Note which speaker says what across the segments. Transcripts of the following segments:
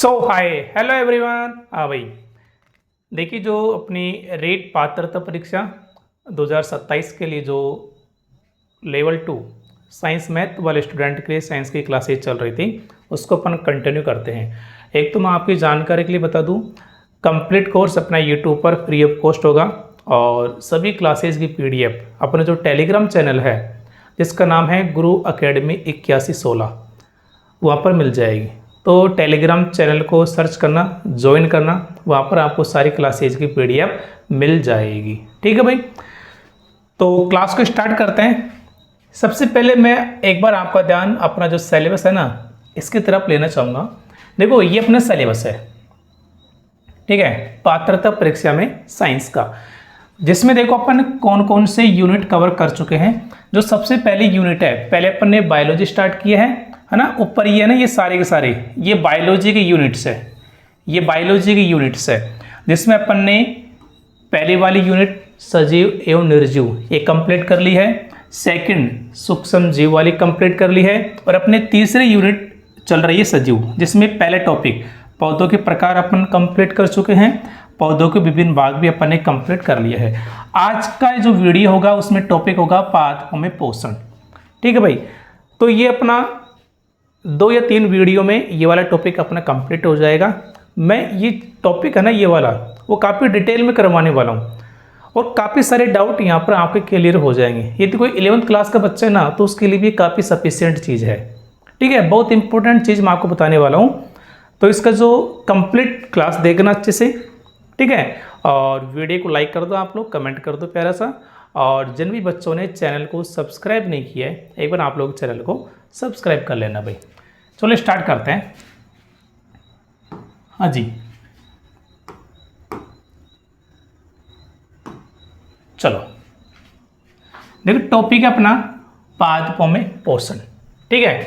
Speaker 1: सो hi hello everyone. हाँ भाई, देखिए जो अपनी रेट पात्रता परीक्षा 2027 के लिए जो लेवल 2 साइंस मैथ वाले स्टूडेंट के लिए साइंस की क्लासेज चल रही थी, उसको अपन कंटिन्यू करते हैं। एक तो मैं आपकी जानकारी के लिए बता दूं, कंप्लीट कोर्स अपना यूट्यूब पर फ्री ऑफ कॉस्ट होगा और सभी क्लासेज की पीडीएफ अपने जो टेलीग्राम चैनल है जिसका नाम है गुरु अकेडमी 8116 वहाँ पर मिल जाएगी। तो टेलीग्राम चैनल को सर्च करना, ज्वाइन करना, वहाँ पर आपको सारी क्लासेज की पीडीएफ मिल जाएगी। ठीक है भाई, तो क्लास को स्टार्ट करते हैं। सबसे पहले मैं एक बार आपका ध्यान अपना जो सिलेबस है ना इसकी तरफ लेना चाहूँगा। देखो ये अपना सिलेबस है, ठीक है, पात्रता परीक्षा में साइंस का, जिसमें देखो अपन कौन कौन से यूनिट कवर कर चुके हैं। जो सबसे पहली यूनिट है, पहले अपन ने बायोलॉजी स्टार्ट किया है ना। ऊपर ये है ना, ये सारे के सारे ये बायोलॉजी के यूनिट्स है, ये बायोलॉजी के यूनिट्स है, जिसमें अपन ने पहली वाली यूनिट सजीव एवं निर्जीव ये कंप्लीट कर ली है। सेकंड सूक्ष्म जीव वाली कंप्लीट कर ली है और अपने तीसरी यूनिट चल रही है सजीव, जिसमें पहले टॉपिक पौधों के प्रकार अपन कंप्लीट कर चुके हैं, पौधों के विभिन्न भाग भी अपन ने कंप्लीट कर लिया है। आज का जो वीडियो होगा उसमें टॉपिक होगा पादपों में पोषण। ठीक है भाई, तो ये अपना 2 या 3 वीडियो में ये वाला टॉपिक अपना कंप्लीट हो जाएगा। मैं ये टॉपिक है ना ये वाला वो काफ़ी डिटेल में करवाने वाला हूँ और काफ़ी सारे डाउट यहाँ पर आपके क्लियर हो जाएंगे। यदि कोई 11th क्लास का बच्चा है ना तो उसके लिए भी काफ़ी सफिशिएंट चीज़ है। ठीक है, बहुत इंपॉर्टेंट चीज़ मैं आपको बताने वाला हूँ, तो इसका जो कंप्लीट क्लास देखना अच्छे से। ठीक है, और वीडियो को लाइक कर दो, आप लोग कमेंट कर दो प्यारा सा, और जिन भी बच्चों ने चैनल को सब्सक्राइब नहीं किया है एक बार आप लोग चैनल को सब्सक्राइब कर लेना भाई। चलो स्टार्ट करते हैं। हाँ जी, चलो देखो टॉपिक है अपना पादपों में पोषण। ठीक है,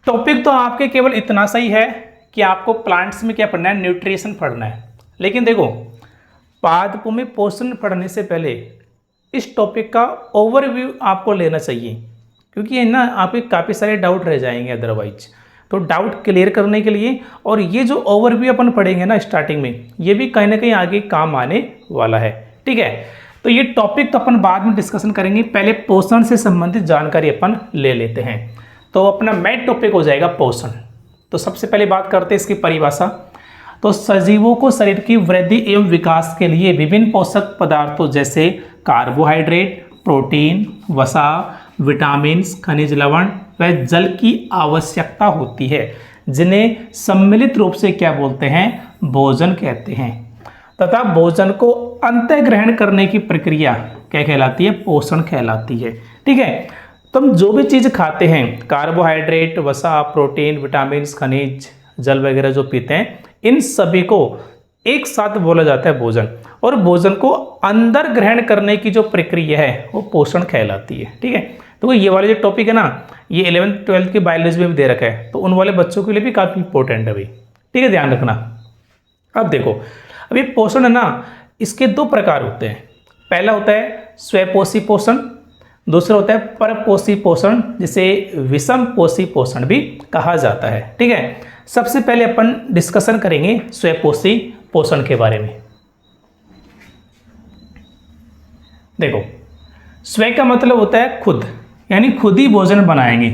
Speaker 1: टॉपिक तो आपके केवल इतना सही है कि आपको प्लांट्स में क्या पढ़ना है, न्यूट्रिशन पढ़ना है। लेकिन देखो पादपों में पोषण पढ़ने से पहले इस टॉपिक का ओवरव्यू आपको लेना चाहिए, क्योंकि ये ना आपके काफ़ी सारे डाउट रह जाएंगे अदरवाइज। तो डाउट क्लियर करने के लिए और ये जो ओवरव्यू अपन पढ़ेंगे ना स्टार्टिंग में, ये भी कहीं ना कहीं आगे काम आने वाला है। ठीक है, तो ये टॉपिक तो अपन बाद में डिस्कशन करेंगे, पहले पोषण से संबंधित जानकारी अपन ले लेते हैं। तो अपना मेन टॉपिक हो जाएगा पोषण। तो सबसे पहले बात करते हैं इसकी परिभाषा। तो सजीवों को शरीर की वृद्धि एवं विकास के लिए विभिन्न पोषक पदार्थों जैसे कार्बोहाइड्रेट, प्रोटीन, वसा, विटामिन, खनिज लवण व जल की आवश्यकता होती है, जिन्हें सम्मिलित रूप से क्या बोलते हैं, भोजन कहते हैं। तथा भोजन को अंतः ग्रहण करने की प्रक्रिया क्या कहलाती है, पोषण कहलाती है। ठीक है, तो हम जो भी चीज़ खाते हैं, कार्बोहाइड्रेट, वसा, प्रोटीन, विटामिन, खनिज, जल वगैरह जो पीते हैं, इन सभी को एक साथ बोला जाता है भोजन, और भोजन को अंदर ग्रहण करने की जो प्रक्रिया है वो पोषण कहलाती है। ठीक है, तो ये वाले जो टॉपिक है ना ये 11th 12th की बायोलॉजी में भी दे रखा है, तो उन वाले बच्चों के लिए भी काफ़ी इंपॉर्टेंट है भाई। ठीक है, ध्यान रखना। अब देखो अभी पोषण है ना, इसके 2 प्रकार होते हैं। पहला होता है स्वपोषी पोषण, दूसरा होता है परपोषी पोषण, जिसे विषम पोषी पोषण भी कहा जाता है। ठीक है, सबसे पहले अपन डिस्कशन करेंगे स्वपोषी पोषण के बारे में। देखो स्व का मतलब होता है खुद, यानी खुद ही भोजन बनाएंगे।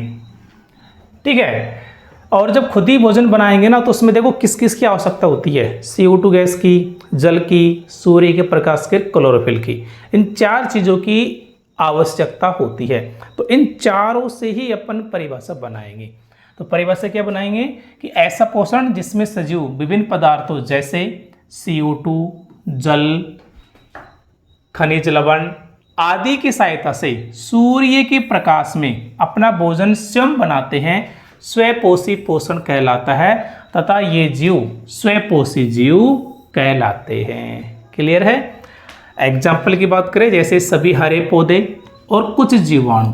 Speaker 1: ठीक है, और जब खुद ही भोजन बनाएंगे ना तो उसमें देखो किस किस की आवश्यकता होती है, CO2 गैस की, जल की, सूर्य के प्रकाश के, क्लोरोफिल की, इन 4 चीज़ों की आवश्यकता होती है। तो इन चारों से ही अपन परिभाषा बनाएंगे। तो परिभाषा क्या बनाएंगे कि ऐसा पोषण जिसमें सजीव विभिन्न पदार्थों जैसे CO2, जल, खनिज लवण आदि की सहायता से सूर्य के प्रकाश में अपना भोजन स्वयं बनाते हैं, स्वपोषी पोषण कहलाता है। तथा ये जीव स्वपोषी जीव कहलाते हैं। क्लियर है? एग्जाम्पल की बात करें, जैसे सभी हरे पौधे और कुछ जीवाणु।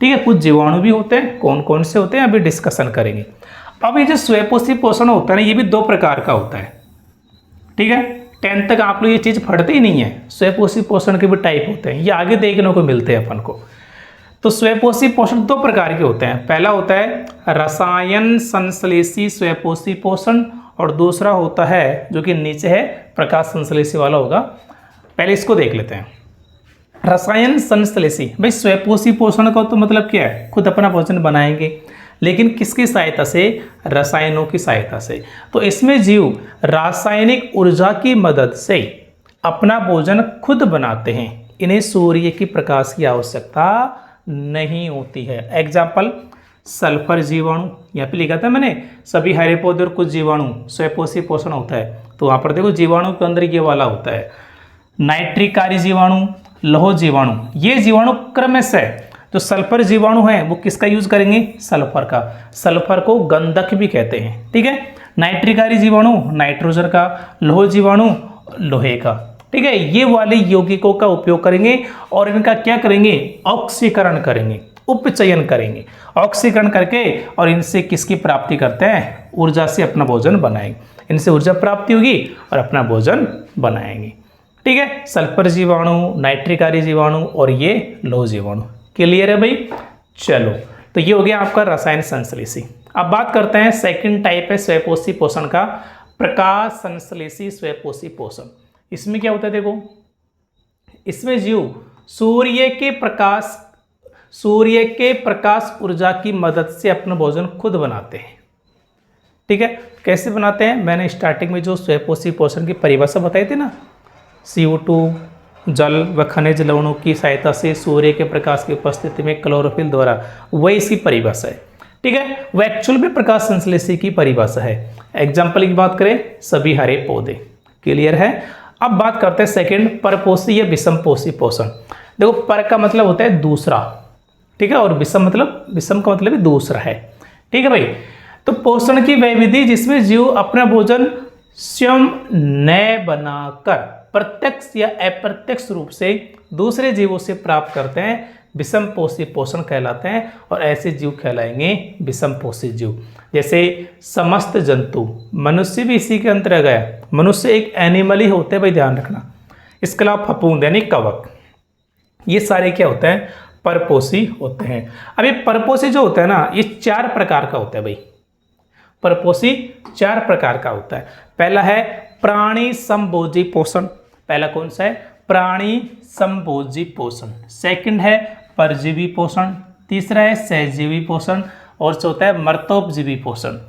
Speaker 1: ठीक है, कुछ जीवाणु भी होते हैं, कौन कौन से होते हैं अभी डिस्कशन करेंगे। अब ये जो स्वपोषी पोषण होता है ना, ये भी 2 प्रकार का होता है। ठीक है, 10th तक आप लोग ये चीज़ पढ़ते ही नहीं है। स्वपोषी पोषण के भी टाइप होते हैं, ये आगे देखने को मिलते हैं अपन को। तो स्वयंपोषी पोषण दो प्रकार के होते हैं। पहला होता है रसायन संश्लेषी स्वयंपोषी पोषण और दूसरा होता है जो कि नीचे है प्रकाश संश्लेषी वाला होगा। पहले इसको देख लेते हैं। रसायन संश्लेषी, भाई स्वयंपोषी पोषण का तो मतलब क्या है, खुद अपना भोजन बनाएंगे, लेकिन किसकी सहायता से, रसायनों की सहायता से। तो इसमें जीव रासायनिक ऊर्जा की मदद से अपना भोजन खुद बनाते हैं। इन्हें सूर्य की प्रकाश की आवश्यकता नहीं होती है। एग्जाम्पल सल्फर जीवाणु, यहाँ पे लिखा था मैंने, सभी हरे पौधे और कुछ जीवाणु स्वयंपोषी पोषण होता है। तो वहाँ पर देखो जीवाणु के अंदर ये वाला होता है नाइट्रिकारी जीवाणु, लौह जीवाणु। ये जीवाणु क्रमशः जो सल्फर जीवाणु है वो किसका यूज करेंगे, सल्फर का। सल्फर को गंधक भी कहते हैं, ठीक है। नाइट्रिकारी जीवाणु नाइट्रोजन का, लौह जीवाणु लोहे का, ठीक है। ये वाले यौगिकों का उपयोग करेंगे और इनका क्या करेंगे, ऑक्सीकरण करेंगे, उपचयन करेंगे। ऑक्सीकरण करके और इनसे किसकी प्राप्ति करते हैं, ऊर्जा से अपना भोजन बनाएंगे। इनसे ऊर्जा प्राप्ति होगी और अपना भोजन बनाएंगे, ठीक है। सल्फर जीवाणु, नाइट्रिकारी जीवाणु और ये लौह जीवाणु। क्लियर है भाई। चलो, तो ये हो गया आपका रसायन संश्लेषी। अब बात करते हैं सेकंड टाइप है स्वयंपोषी पोषण का, प्रकाश संश्लेषी स्वयंपोषी पोषण। इसमें क्या होता है देखो, इसमें जीव सूर्य के प्रकाश ऊर्जा की मदद से अपना भोजन खुद बनाते हैं, ठीक है। कैसे बनाते हैं, मैंने स्टार्टिंग में जो स्वयंपोषी पोषण की परिभाषा बताई थी ना, CO2 जल व खनिज लवणों की सहायता से सूर्य के प्रकाश की उपस्थिति में क्लोरोफिल द्वारा, वही इसकी परिभाषा है, ठीक है। वह एक्चुअल में प्रकाश संश्लेषी की परिभाषा है। एग्जाम्पल की बात करें, सभी हरे पौधे। क्लियर है। अब बात करते हैं सेकंड, परपोषी या विषमपोषी पोषण। देखो, पर का मतलब होता है दूसरा, ठीक है, और विषम का मतलब भी दूसरा है, ठीक है भाई। तो पोषण की वह विधि जिसमें जीव अपना भोजन स्वयं न बनाकर प्रत्यक्ष या अप्रत्यक्ष रूप से दूसरे जीवों से प्राप्त करते हैं, विषमपोषी पोषण कहलाते हैं। और ऐसे जीव कहलाएंगे विषमपोषी जीव। जैसे समस्त जंतु, मनुष्य भी इसी के अंतर्गत है। मनुष्य एक एनिमल ही होते हैं भाई, ध्यान रखना। इसके अलावा फफूंद यानी कवक, ये सारे क्या होते हैं, परपोषी होते हैं। अब ये परपोषी जो होता है ना, ये 4 प्रकार का होता है भाई। परपोषी 4 प्रकार का होता है। पहला है प्राणी संभोजी पोषण। पहला कौन सा है, प्राणी संभोजी पोषण। सेकंड है परजीवी पोषण। तीसरा है सहजीवी पोषण और चौथा है मर्तोपजीवी पोषण।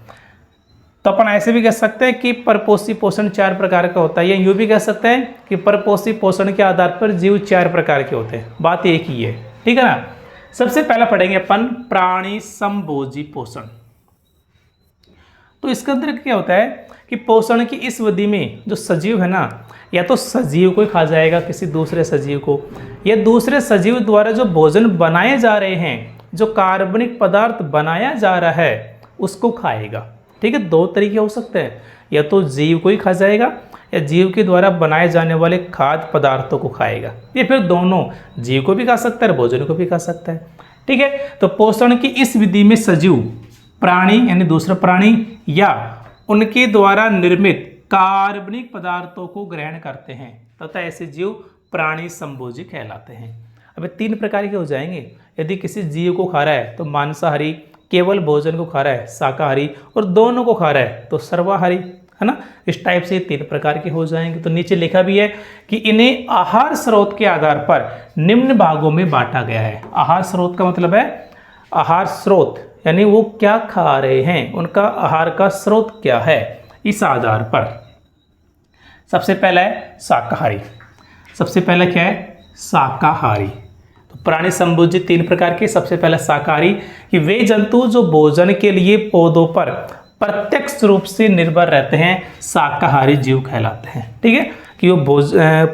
Speaker 1: तो अपन ऐसे भी कह सकते हैं कि परपोषी पोषण 4 प्रकार का होता है, या यूं भी कह सकते हैं कि परपोषी पोषण के आधार पर जीव 4 प्रकार के होते हैं। बात एक ही है, ठीक है ना। सबसे पहला पढ़ेंगे अपन प्राणी संभोजी पोषण। तो इसके अंदर क्या होता है कि पोषण की इस विधि में जो सजीव है ना, या तो सजीव को ही खा जाएगा किसी दूसरे सजीव को, या दूसरे सजीव द्वारा जो भोजन बनाए जा रहे हैं, जो कार्बनिक पदार्थ बनाया जा रहा है, उसको खाएगा, ठीक है। 2 तरीके हो सकते हैं, या तो जीव को ही खा जाएगा या जीव के द्वारा बनाए जाने वाले खाद्य पदार्थों को खाएगा, या फिर दोनों, जीव को भी खा सकता है और भोजन को भी खा सकता है, ठीक है। तो पोषण की इस विधि में सजीव, प्राणी यानी दूसरा प्राणी, या उनके द्वारा निर्मित कार्बनिक पदार्थों को ग्रहण करते हैं तथा ऐसे जीव प्राणी संभोजी कहलाते हैं। अब 3 प्रकार के हो जाएंगे। यदि किसी जीव को खा रहा है तो मांसाहारी, केवल भोजन को खा रहा है शाकाहारी, और दोनों को खा रहा है तो सर्वाहारी, है ना। इस टाइप से 3 प्रकार के हो जाएंगे। तो नीचे लिखा भी है कि इन्हें आहार स्रोत के आधार पर निम्न भागों में बांटा गया है। आहार स्रोत का मतलब है, आहार स्रोत यानी वो क्या खा रहे हैं, उनका आहार का स्रोत क्या है, इस आधार पर। सबसे पहला है शाकाहारी। सबसे पहला क्या है, शाकाहारी। तो प्राणी संभोजी 3 प्रकार के। सबसे पहला शाकाहारी, कि वे जंतु जो भोजन के लिए पौधों पर प्रत्यक्ष रूप से निर्भर रहते हैं, शाकाहारी जीव कहलाते हैं, ठीक है। कि वो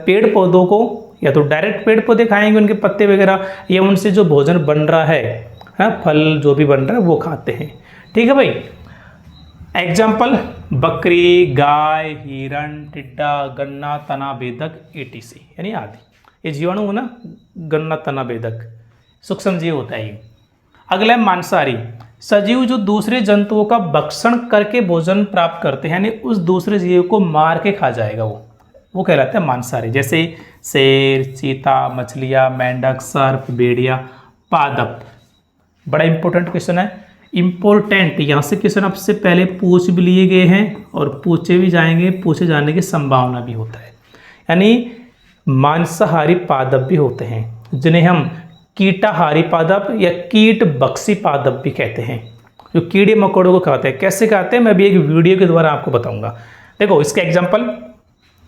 Speaker 1: पेड़ पौधों को या तो डायरेक्ट पेड़ पौधे खाएंगे, उनके पत्ते वगैरह, या उनसे जो भोजन बन रहा है, फल जो भी बन रहा है वो खाते हैं, ठीक है भाई। एग्जाम्पल बकरी, गाय, हिरण, टिड्डा, गन्ना, तना बेदक, etc यानी आदि। ये जीवाणु है ना, गन्ना तना बेदक सूक्ष्म जीव होता है ये। अगला है मांसाहारी, सजीव जो दूसरे जंतुओं का भक्षण करके भोजन प्राप्त करते हैं, यानी उस दूसरे जीव को मार के खा जाएगा वो कहलाता है मांसाहारी। जैसे शेर, चीता, मछलियाँ, मेंढक, सर्प, भेड़िया, पादप, बड़ा इंपॉर्टेंट क्वेश्चन है। इंपॉर्टेंट, यहाँ से क्वेश्चन आपसे पहले पूछ भी लिए गए हैं और पूछे भी जाएंगे, पूछे जाने की संभावना भी होता है। यानी मांसाहारी पादप भी होते हैं जिन्हें हम कीटाहारी पादप या कीट बक्सी पादप भी कहते हैं, जो कीड़े मकोड़ों को खाते हैं। कैसे खाते हैं मैं भी एक वीडियो के द्वारा आपको बताऊंगा। देखो इसके एग्जाम्पल,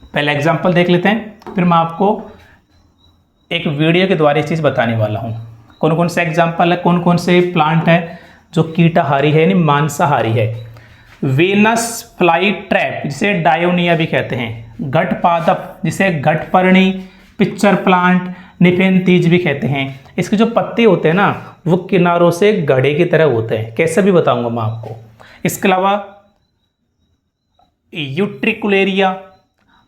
Speaker 1: पहले एग्जाम्पल देख लेते हैं, फिर मैं आपको एक वीडियो के द्वारा ये चीज़ बताने वाला हूँ। कौन कौन से एग्जाम्पल है, कौन कौन से प्लांट है जो कीटाहारी है यानी मांसाहारी है। वेनस फ्लाई ट्रैप जिसे डायोनिया भी कहते हैं, घट पादप जिसे घटपर्णी, पिक्चर प्लांट, निफेंथीज भी कहते हैं। इसके जो पत्ते होते हैं ना वो किनारों से घड़े की तरह होते हैं, कैसे भी बताऊंगा मैं आपको। इसके अलावा यूट्रिकुलेरिया,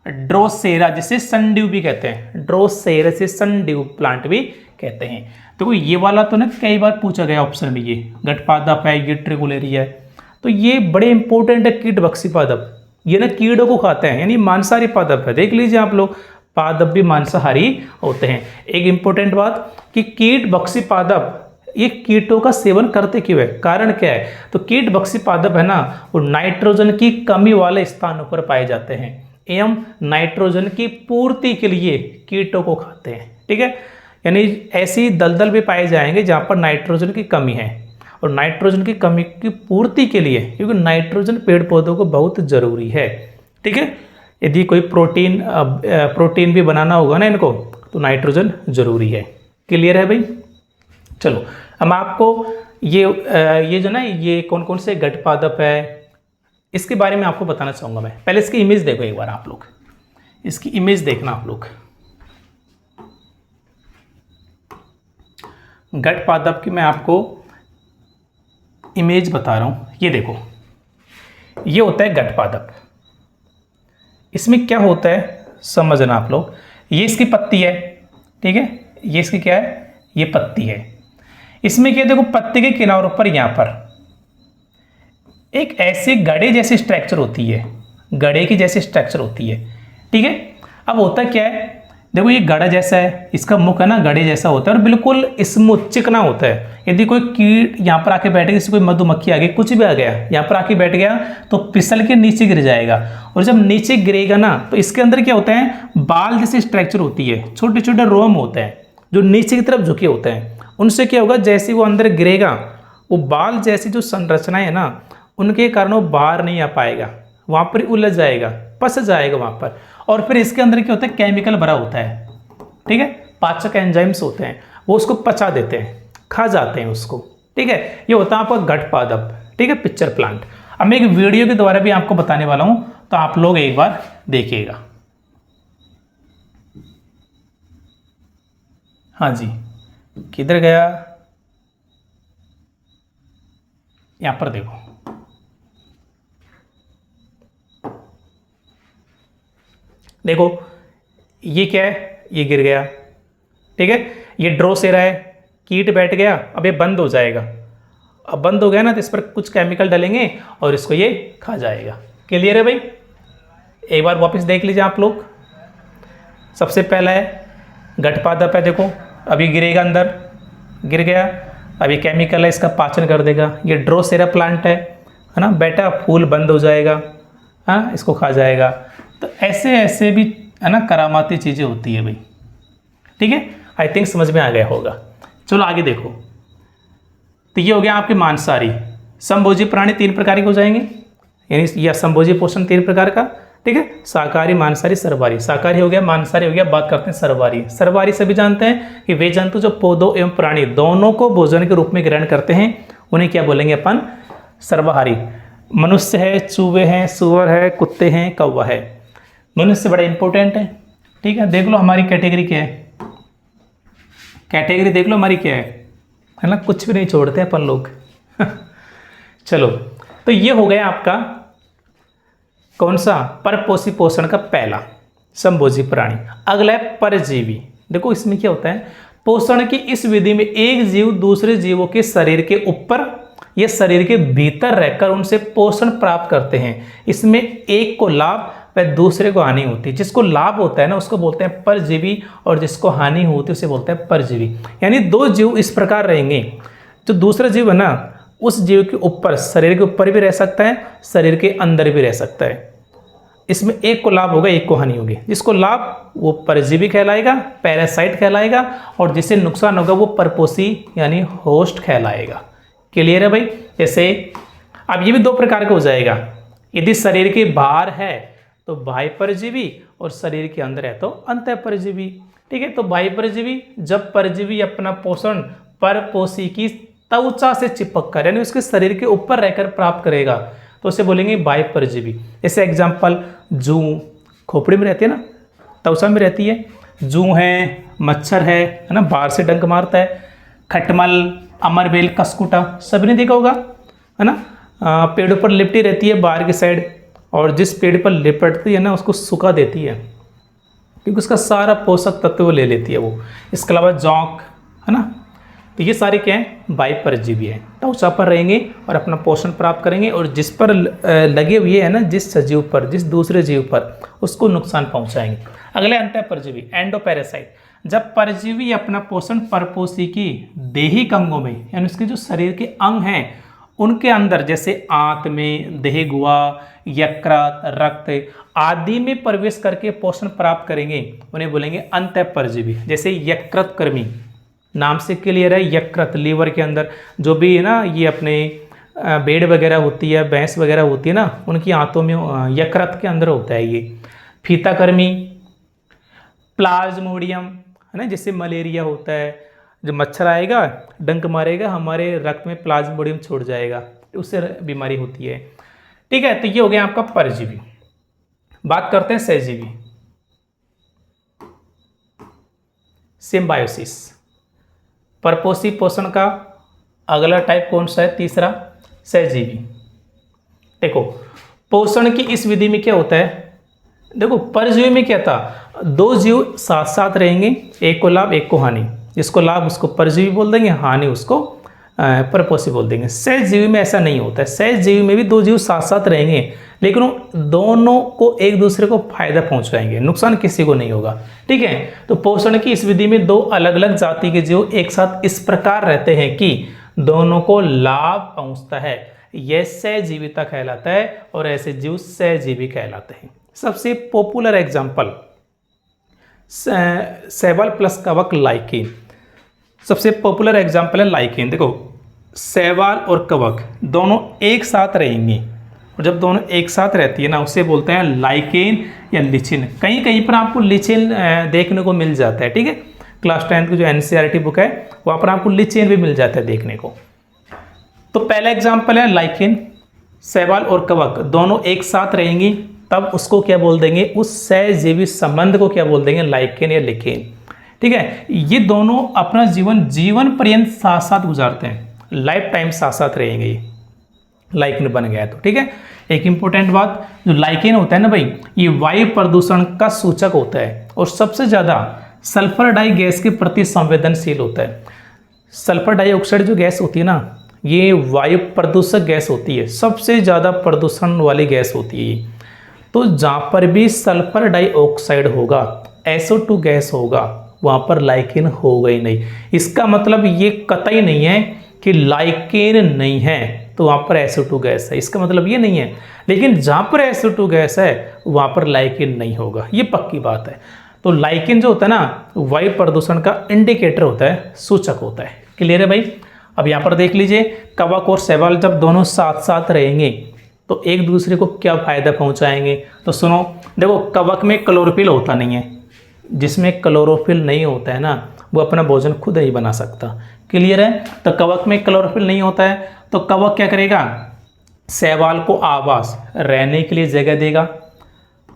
Speaker 1: ड्रोसेरा जिसे सनड्यू भी कहते हैं, ड्रोसेरा से सनड्यू प्लांट भी कहते हैं। तो ये वाला तो ना कई बार पूछा गया ऑप्शन में, ये घटपादप है, यूट्रिकुलेरिया है, तो ये बड़े इंपॉर्टेंट है। कीट बक्सी पादप ये ना कीड़ों को खाते हैं यानी मांसाहारी पादप है। देख लीजिए आप लोग, पादप भी मांसाहारी होते हैं। एक इंपॉर्टेंट बात कि कीट बक्सी पादप ये कीटों का सेवन करते क्यों है, कारण क्या है। तो कीट बक्सी पादप है ना वो नाइट्रोजन की कमी वाले स्थानों पर पाए जाते हैं एवं नाइट्रोजन की पूर्ति के लिए कीटों को खाते हैं। ठीक है, यानी ऐसी दलदल भी पाए जाएंगे जहाँ पर नाइट्रोजन की कमी है, और नाइट्रोजन की कमी की पूर्ति के लिए, क्योंकि नाइट्रोजन पेड़ पौधों को बहुत ज़रूरी है। ठीक है, यदि कोई प्रोटीन भी बनाना होगा ना इनको, तो नाइट्रोजन ज़रूरी है। क्लियर है भाई। चलो हम आपको ये जो ना ये कौन कौन से घट पादप है इसके बारे में आपको बताना चाहूँगा मैं। पहले इसकी इमेज देखो एक बार आप लोग, इसकी इमेज देखना आप लोग। घट पादप की मैं आपको इमेज बता रहा हूँ। ये देखो, ये होता है घट पादप। इसमें क्या होता है समझना आप लोग। ये इसकी पत्ती है, ठीक है, ये इसकी क्या है, ये पत्ती है। इसमें क्या देखो, पत्ती के किनारों पर यहाँ पर एक ऐसे गड़े जैसी स्ट्रक्चर होती है, गड़े की जैसी स्ट्रक्चर होती है। ठीक है, अब होता क्या है, देखो ये गड़ा जैसा है, इसका मुख है ना गड़े जैसा होता है और बिल्कुल स्मूथ चिकना होता है। यदि कोई कीट यहाँ पर आके बैठ गया, जैसे कोई मधुमक्खी आ गई, कुछ भी आ गया यहाँ पर आके बैठ गया तो फिसल के नीचे गिर जाएगा। और जब नीचे गिरेगा ना तो इसके अंदर क्या होता है, बाल जैसी स्ट्रक्चर होती है, छोटे छोटे रोम होते हैं जो नीचे की तरफ झुके होते हैं। उनसे क्या होगा, जैसे वो अंदर गिरेगा वो बाल जैसी जो संरचनाएं है ना उनके कारण वो बाहर नहीं आ पाएगा, वहाँ पर उलझ जाएगा, फंस जाएगा वहाँ पर। और फिर इसके अंदर क्या होता है, केमिकल भरा होता है। ठीक है, पाचक एंजाइम्स होते हैं, वो उसको पचा देते हैं, खा जाते हैं उसको। ठीक है, ये होता है आपका घट पादप। ठीक है, पिक्चर प्लांट। अब मैं एक वीडियो के द्वारा भी आपको बताने वाला हूँ, तो आप लोग एक बार देखिएगा। हाँ जी, किधर गया, यहां पर देखो। देखो ये क्या है, ये गिर गया। ठीक है, ये ड्रोसेरा है, कीट बैठ गया, अब ये बंद हो जाएगा। अब बंद हो गया ना तो इस पर कुछ केमिकल डालेंगे और इसको ये खा जाएगा। क्लियर है भाई। एक बार वापस देख लीजिए आप लोग। सबसे पहला है घट पादप है, देखो अभी गिरेगा, अंदर गिर गया, अभी केमिकल है इसका पाचन कर देगा। ये ड्रोसेरा प्लांट है ना बेटा, फूल बंद हो जाएगा, हाँ इसको खा जाएगा। तो ऐसे ऐसे भी है ना करामाती चीज़ें होती है भाई। ठीक है, आई थिंक समझ में आ गया होगा। चलो आगे देखो। तो ये हो गया आपके मांसाहारी। समभोजी प्राणी 3 प्रकार के हो जाएंगे, यानी या समभोजी पोषण 3 प्रकार का। ठीक है, शाकाहारी, मांसाहारी, सर्वहारी। शाकाहारी हो गया, मांसाहारी हो गया। बात करते हैं सर्वहारी। सर्वहारी सभी जानते हैं कि वे जंतु जो पौधों एवं प्राणी दोनों को भोजन के रूप में ग्रहण करते हैं, उन्हें क्या बोलेंगे अपन, सर्वहारी। मनुष्य है, चूहे हैं, सुअर है, कुत्ते हैं, कौवा है। मनुष्य बड़ा इंपॉर्टेंट है। ठीक है, देख लो हमारी कैटेगरी क्या है, कैटेगरी देख लो हमारी क्या है ना, कुछ भी नहीं छोड़ते अपन लोग। चलो, तो ये हो गया आपका कौन सा, परपोषी पोषण का पहला समभोजी प्राणी। अगला है परजीवी। देखो इसमें क्या होता है, पोषण की इस विधि में एक जीव दूसरे जीवों के शरीर के ऊपर या शरीर के भीतर रहकर उनसे पोषण प्राप्त करते हैं। इसमें एक को लाभ वह दूसरे को हानि होती है। जिसको लाभ होता है ना उसको बोलते हैं परजीवी, और जिसको हानि होती है उसे बोलते हैं परजीवी। यानी दो जीव इस प्रकार रहेंगे, जो दूसरा जीव है ना उस जीव के ऊपर, शरीर के ऊपर भी रह सकता है, शरीर के अंदर भी रह सकता है। इसमें एक को लाभ होगा, एक को हानि होगी। जिसको लाभ वो परजीवी कहलाएगा, पैरासाइट कहलाएगा, और जिसे नुकसान होगा वो परपोषी यानी होस्ट कहलाएगा। क्लियर है भाई? जैसे अब ये भी दो प्रकार का हो जाएगा। यदि शरीर के बाहर है तो बाह्य परजीवी, और शरीर के अंदर है तो अंतः परजीवी। ठीक है, तो बाह्य परजीवी जब परजीवी अपना पोषण परपोषी की त्वचा से चिपक कर यानी उसके शरीर के ऊपर रहकर प्राप्त करेगा तो उसे बोलेंगे बाह्य परजीवी। जैसे एग्जाम्पल, जू खोपड़ी में रहती है ना, त्वचा में रहती है। जू है, मच्छर है ना, बाहर से डंक मारता है। खटमल, अमरबेल, कस्कुटा सभी ने देखा होगा, है ना। पेड़ों पर लिपटी रहती है बाहर की साइड, और जिस पेड़ पर लिपटती है ना उसको सुखा देती है, क्योंकि उसका सारा पोषक तत्व वो ले लेती है वो। इसके अलावा जौंक, है ना। तो ये सारे क्या हैं? बाह्य परजीवी हैं। त्वचा पर रहेंगे और अपना पोषण प्राप्त करेंगे, और जिस पर लगे हुए हैं ना, जिस सजीव पर, जिस दूसरे जीव पर, उसको नुकसान पहुंचाएंगे। अगले अंतः परजीवी, एंडोपैरासाइट। जब परजीवी अपना पोषण परपोषी की देहिक अंगों में यानी उसके जो शरीर के अंग हैं उनके अंदर, जैसे आंत में, देह गुहा, यकृत, रक्त आदि में प्रवेश करके पोषण प्राप्त करेंगे, उन्हें बोलेंगे अंतः परजीवी। जैसे यकृत कर्मी, नाम से क्लियर है, यकृत लीवर के अंदर जो भी है ना, ये अपने भेड़ वगैरह होती है, भैंस वगैरह होती है ना, उनकी आंतों में यकृत के अंदर होता है ये। फीताकर्मी, प्लाज्मोडियम, है ना, जैसे मलेरिया होता है, जब मच्छर आएगा डंक मारेगा हमारे रक्त में प्लाज्मोडियम छोड़ जाएगा, उससे बीमारी होती है। ठीक है, तो ये हो गया आपका परजीवी। बात करते हैं सहजीवी, सिम्बायोसिस। परपोषी पोषण का अगला टाइप कौन सा है? तीसरा, सहजीवी। देखो पोषण की इस विधि में क्या होता है, देखो परजीवी में क्या था, दो जीव साथ साथ रहेंगे, एक को लाभ एक को हानि। जिसको लाभ उसको परजीवी बोल देंगे, हानि उसको परपोषी बोल देंगे। सहजीवी में ऐसा नहीं होता है। सहजीवी में भी दो जीव साथ साथ रहेंगे, लेकिन दोनों को एक दूसरे को फायदा पहुंचाएंगे, नुकसान किसी को नहीं होगा। ठीक है, तो पोषण की इस विधि में दो अलग अलग जाति के जीव एक साथ इस प्रकार रहते हैं कि दोनों को लाभ पहुंचता है, यह सहजीविता कहलाता है, और ऐसे जीव सहजीवी कहलाते हैं। सबसे पॉपुलर एग्जाम्पल शैवाल प्लस कवक, लाइकेन। सबसे पॉपुलर एग्जाम्पल है लाइकेन। देखो शैवाल और कवक दोनों एक साथ रहेंगे, और जब दोनों एक साथ रहती है ना उसे बोलते हैं लाइकेन या लिचिन। कहीं कहीं पर आपको लिचिन देखने को मिल जाता है। ठीक है, क्लास 10 की जो एनसीईआरटी बुक है वहाँ पर आपको लिचिन भी मिल जाता है देखने को। तो पहला एग्जाम्पल है लाइकेन, शैवाल और कवक दोनों एक साथ रहेंगी, तब उसको क्या बोल देंगे, उस सहजीवी संबंध को क्या बोल देंगे, लाइकेन या लिकेन। ठीक है, ये दोनों अपना जीवन पर्यंत साथ साथ गुजारते हैं, लाइफ टाइम साथ साथ रहेंगे, ये लाइकेन बन गया तो। ठीक है, एक इंपॉर्टेंट बात, जो लाइकेन होता है ना भाई, ये वायु प्रदूषण का सूचक होता है, और सबसे ज़्यादा सल्फर डाई गैस के प्रति संवेदनशील होता है। सल्फर डाइऑक्साइड जो गैस होती है ना, ये वायु प्रदूषक गैस होती है, सबसे ज़्यादा प्रदूषण वाली गैस होती है। तो जहाँ पर भी सल्फर डाइऑक्साइड होगा, SO2 गैस होगा, वहाँ पर लाइकेन होगा ही नहीं। इसका मतलब ये कतई नहीं है कि लाइकेन नहीं है तो वहाँ पर SO2 गैस है, इसका मतलब ये नहीं है। लेकिन जहाँ पर SO2 गैस है वहाँ पर लाइकेन नहीं होगा, ये पक्की बात है। तो लाइकेन जो होता है ना, वायु प्रदूषण का इंडिकेटर होता है, सूचक होता है। क्लियर है भाई? अब यहाँ पर देख लीजिए, कवक और शैवाल जब दोनों साथ साथ रहेंगे तो एक दूसरे को क्या फायदा पहुंचाएंगे। तो सुनो, देखो कवक में क्लोरोफिल होता नहीं है, जिसमें क्लोरोफिल नहीं होता है ना वो अपना भोजन खुद नहीं बना सकता। क्लियर है? तो कवक में क्लोरोफिल नहीं होता है तो कवक क्या करेगा, शैवाल को आवास, रहने के लिए जगह देगा,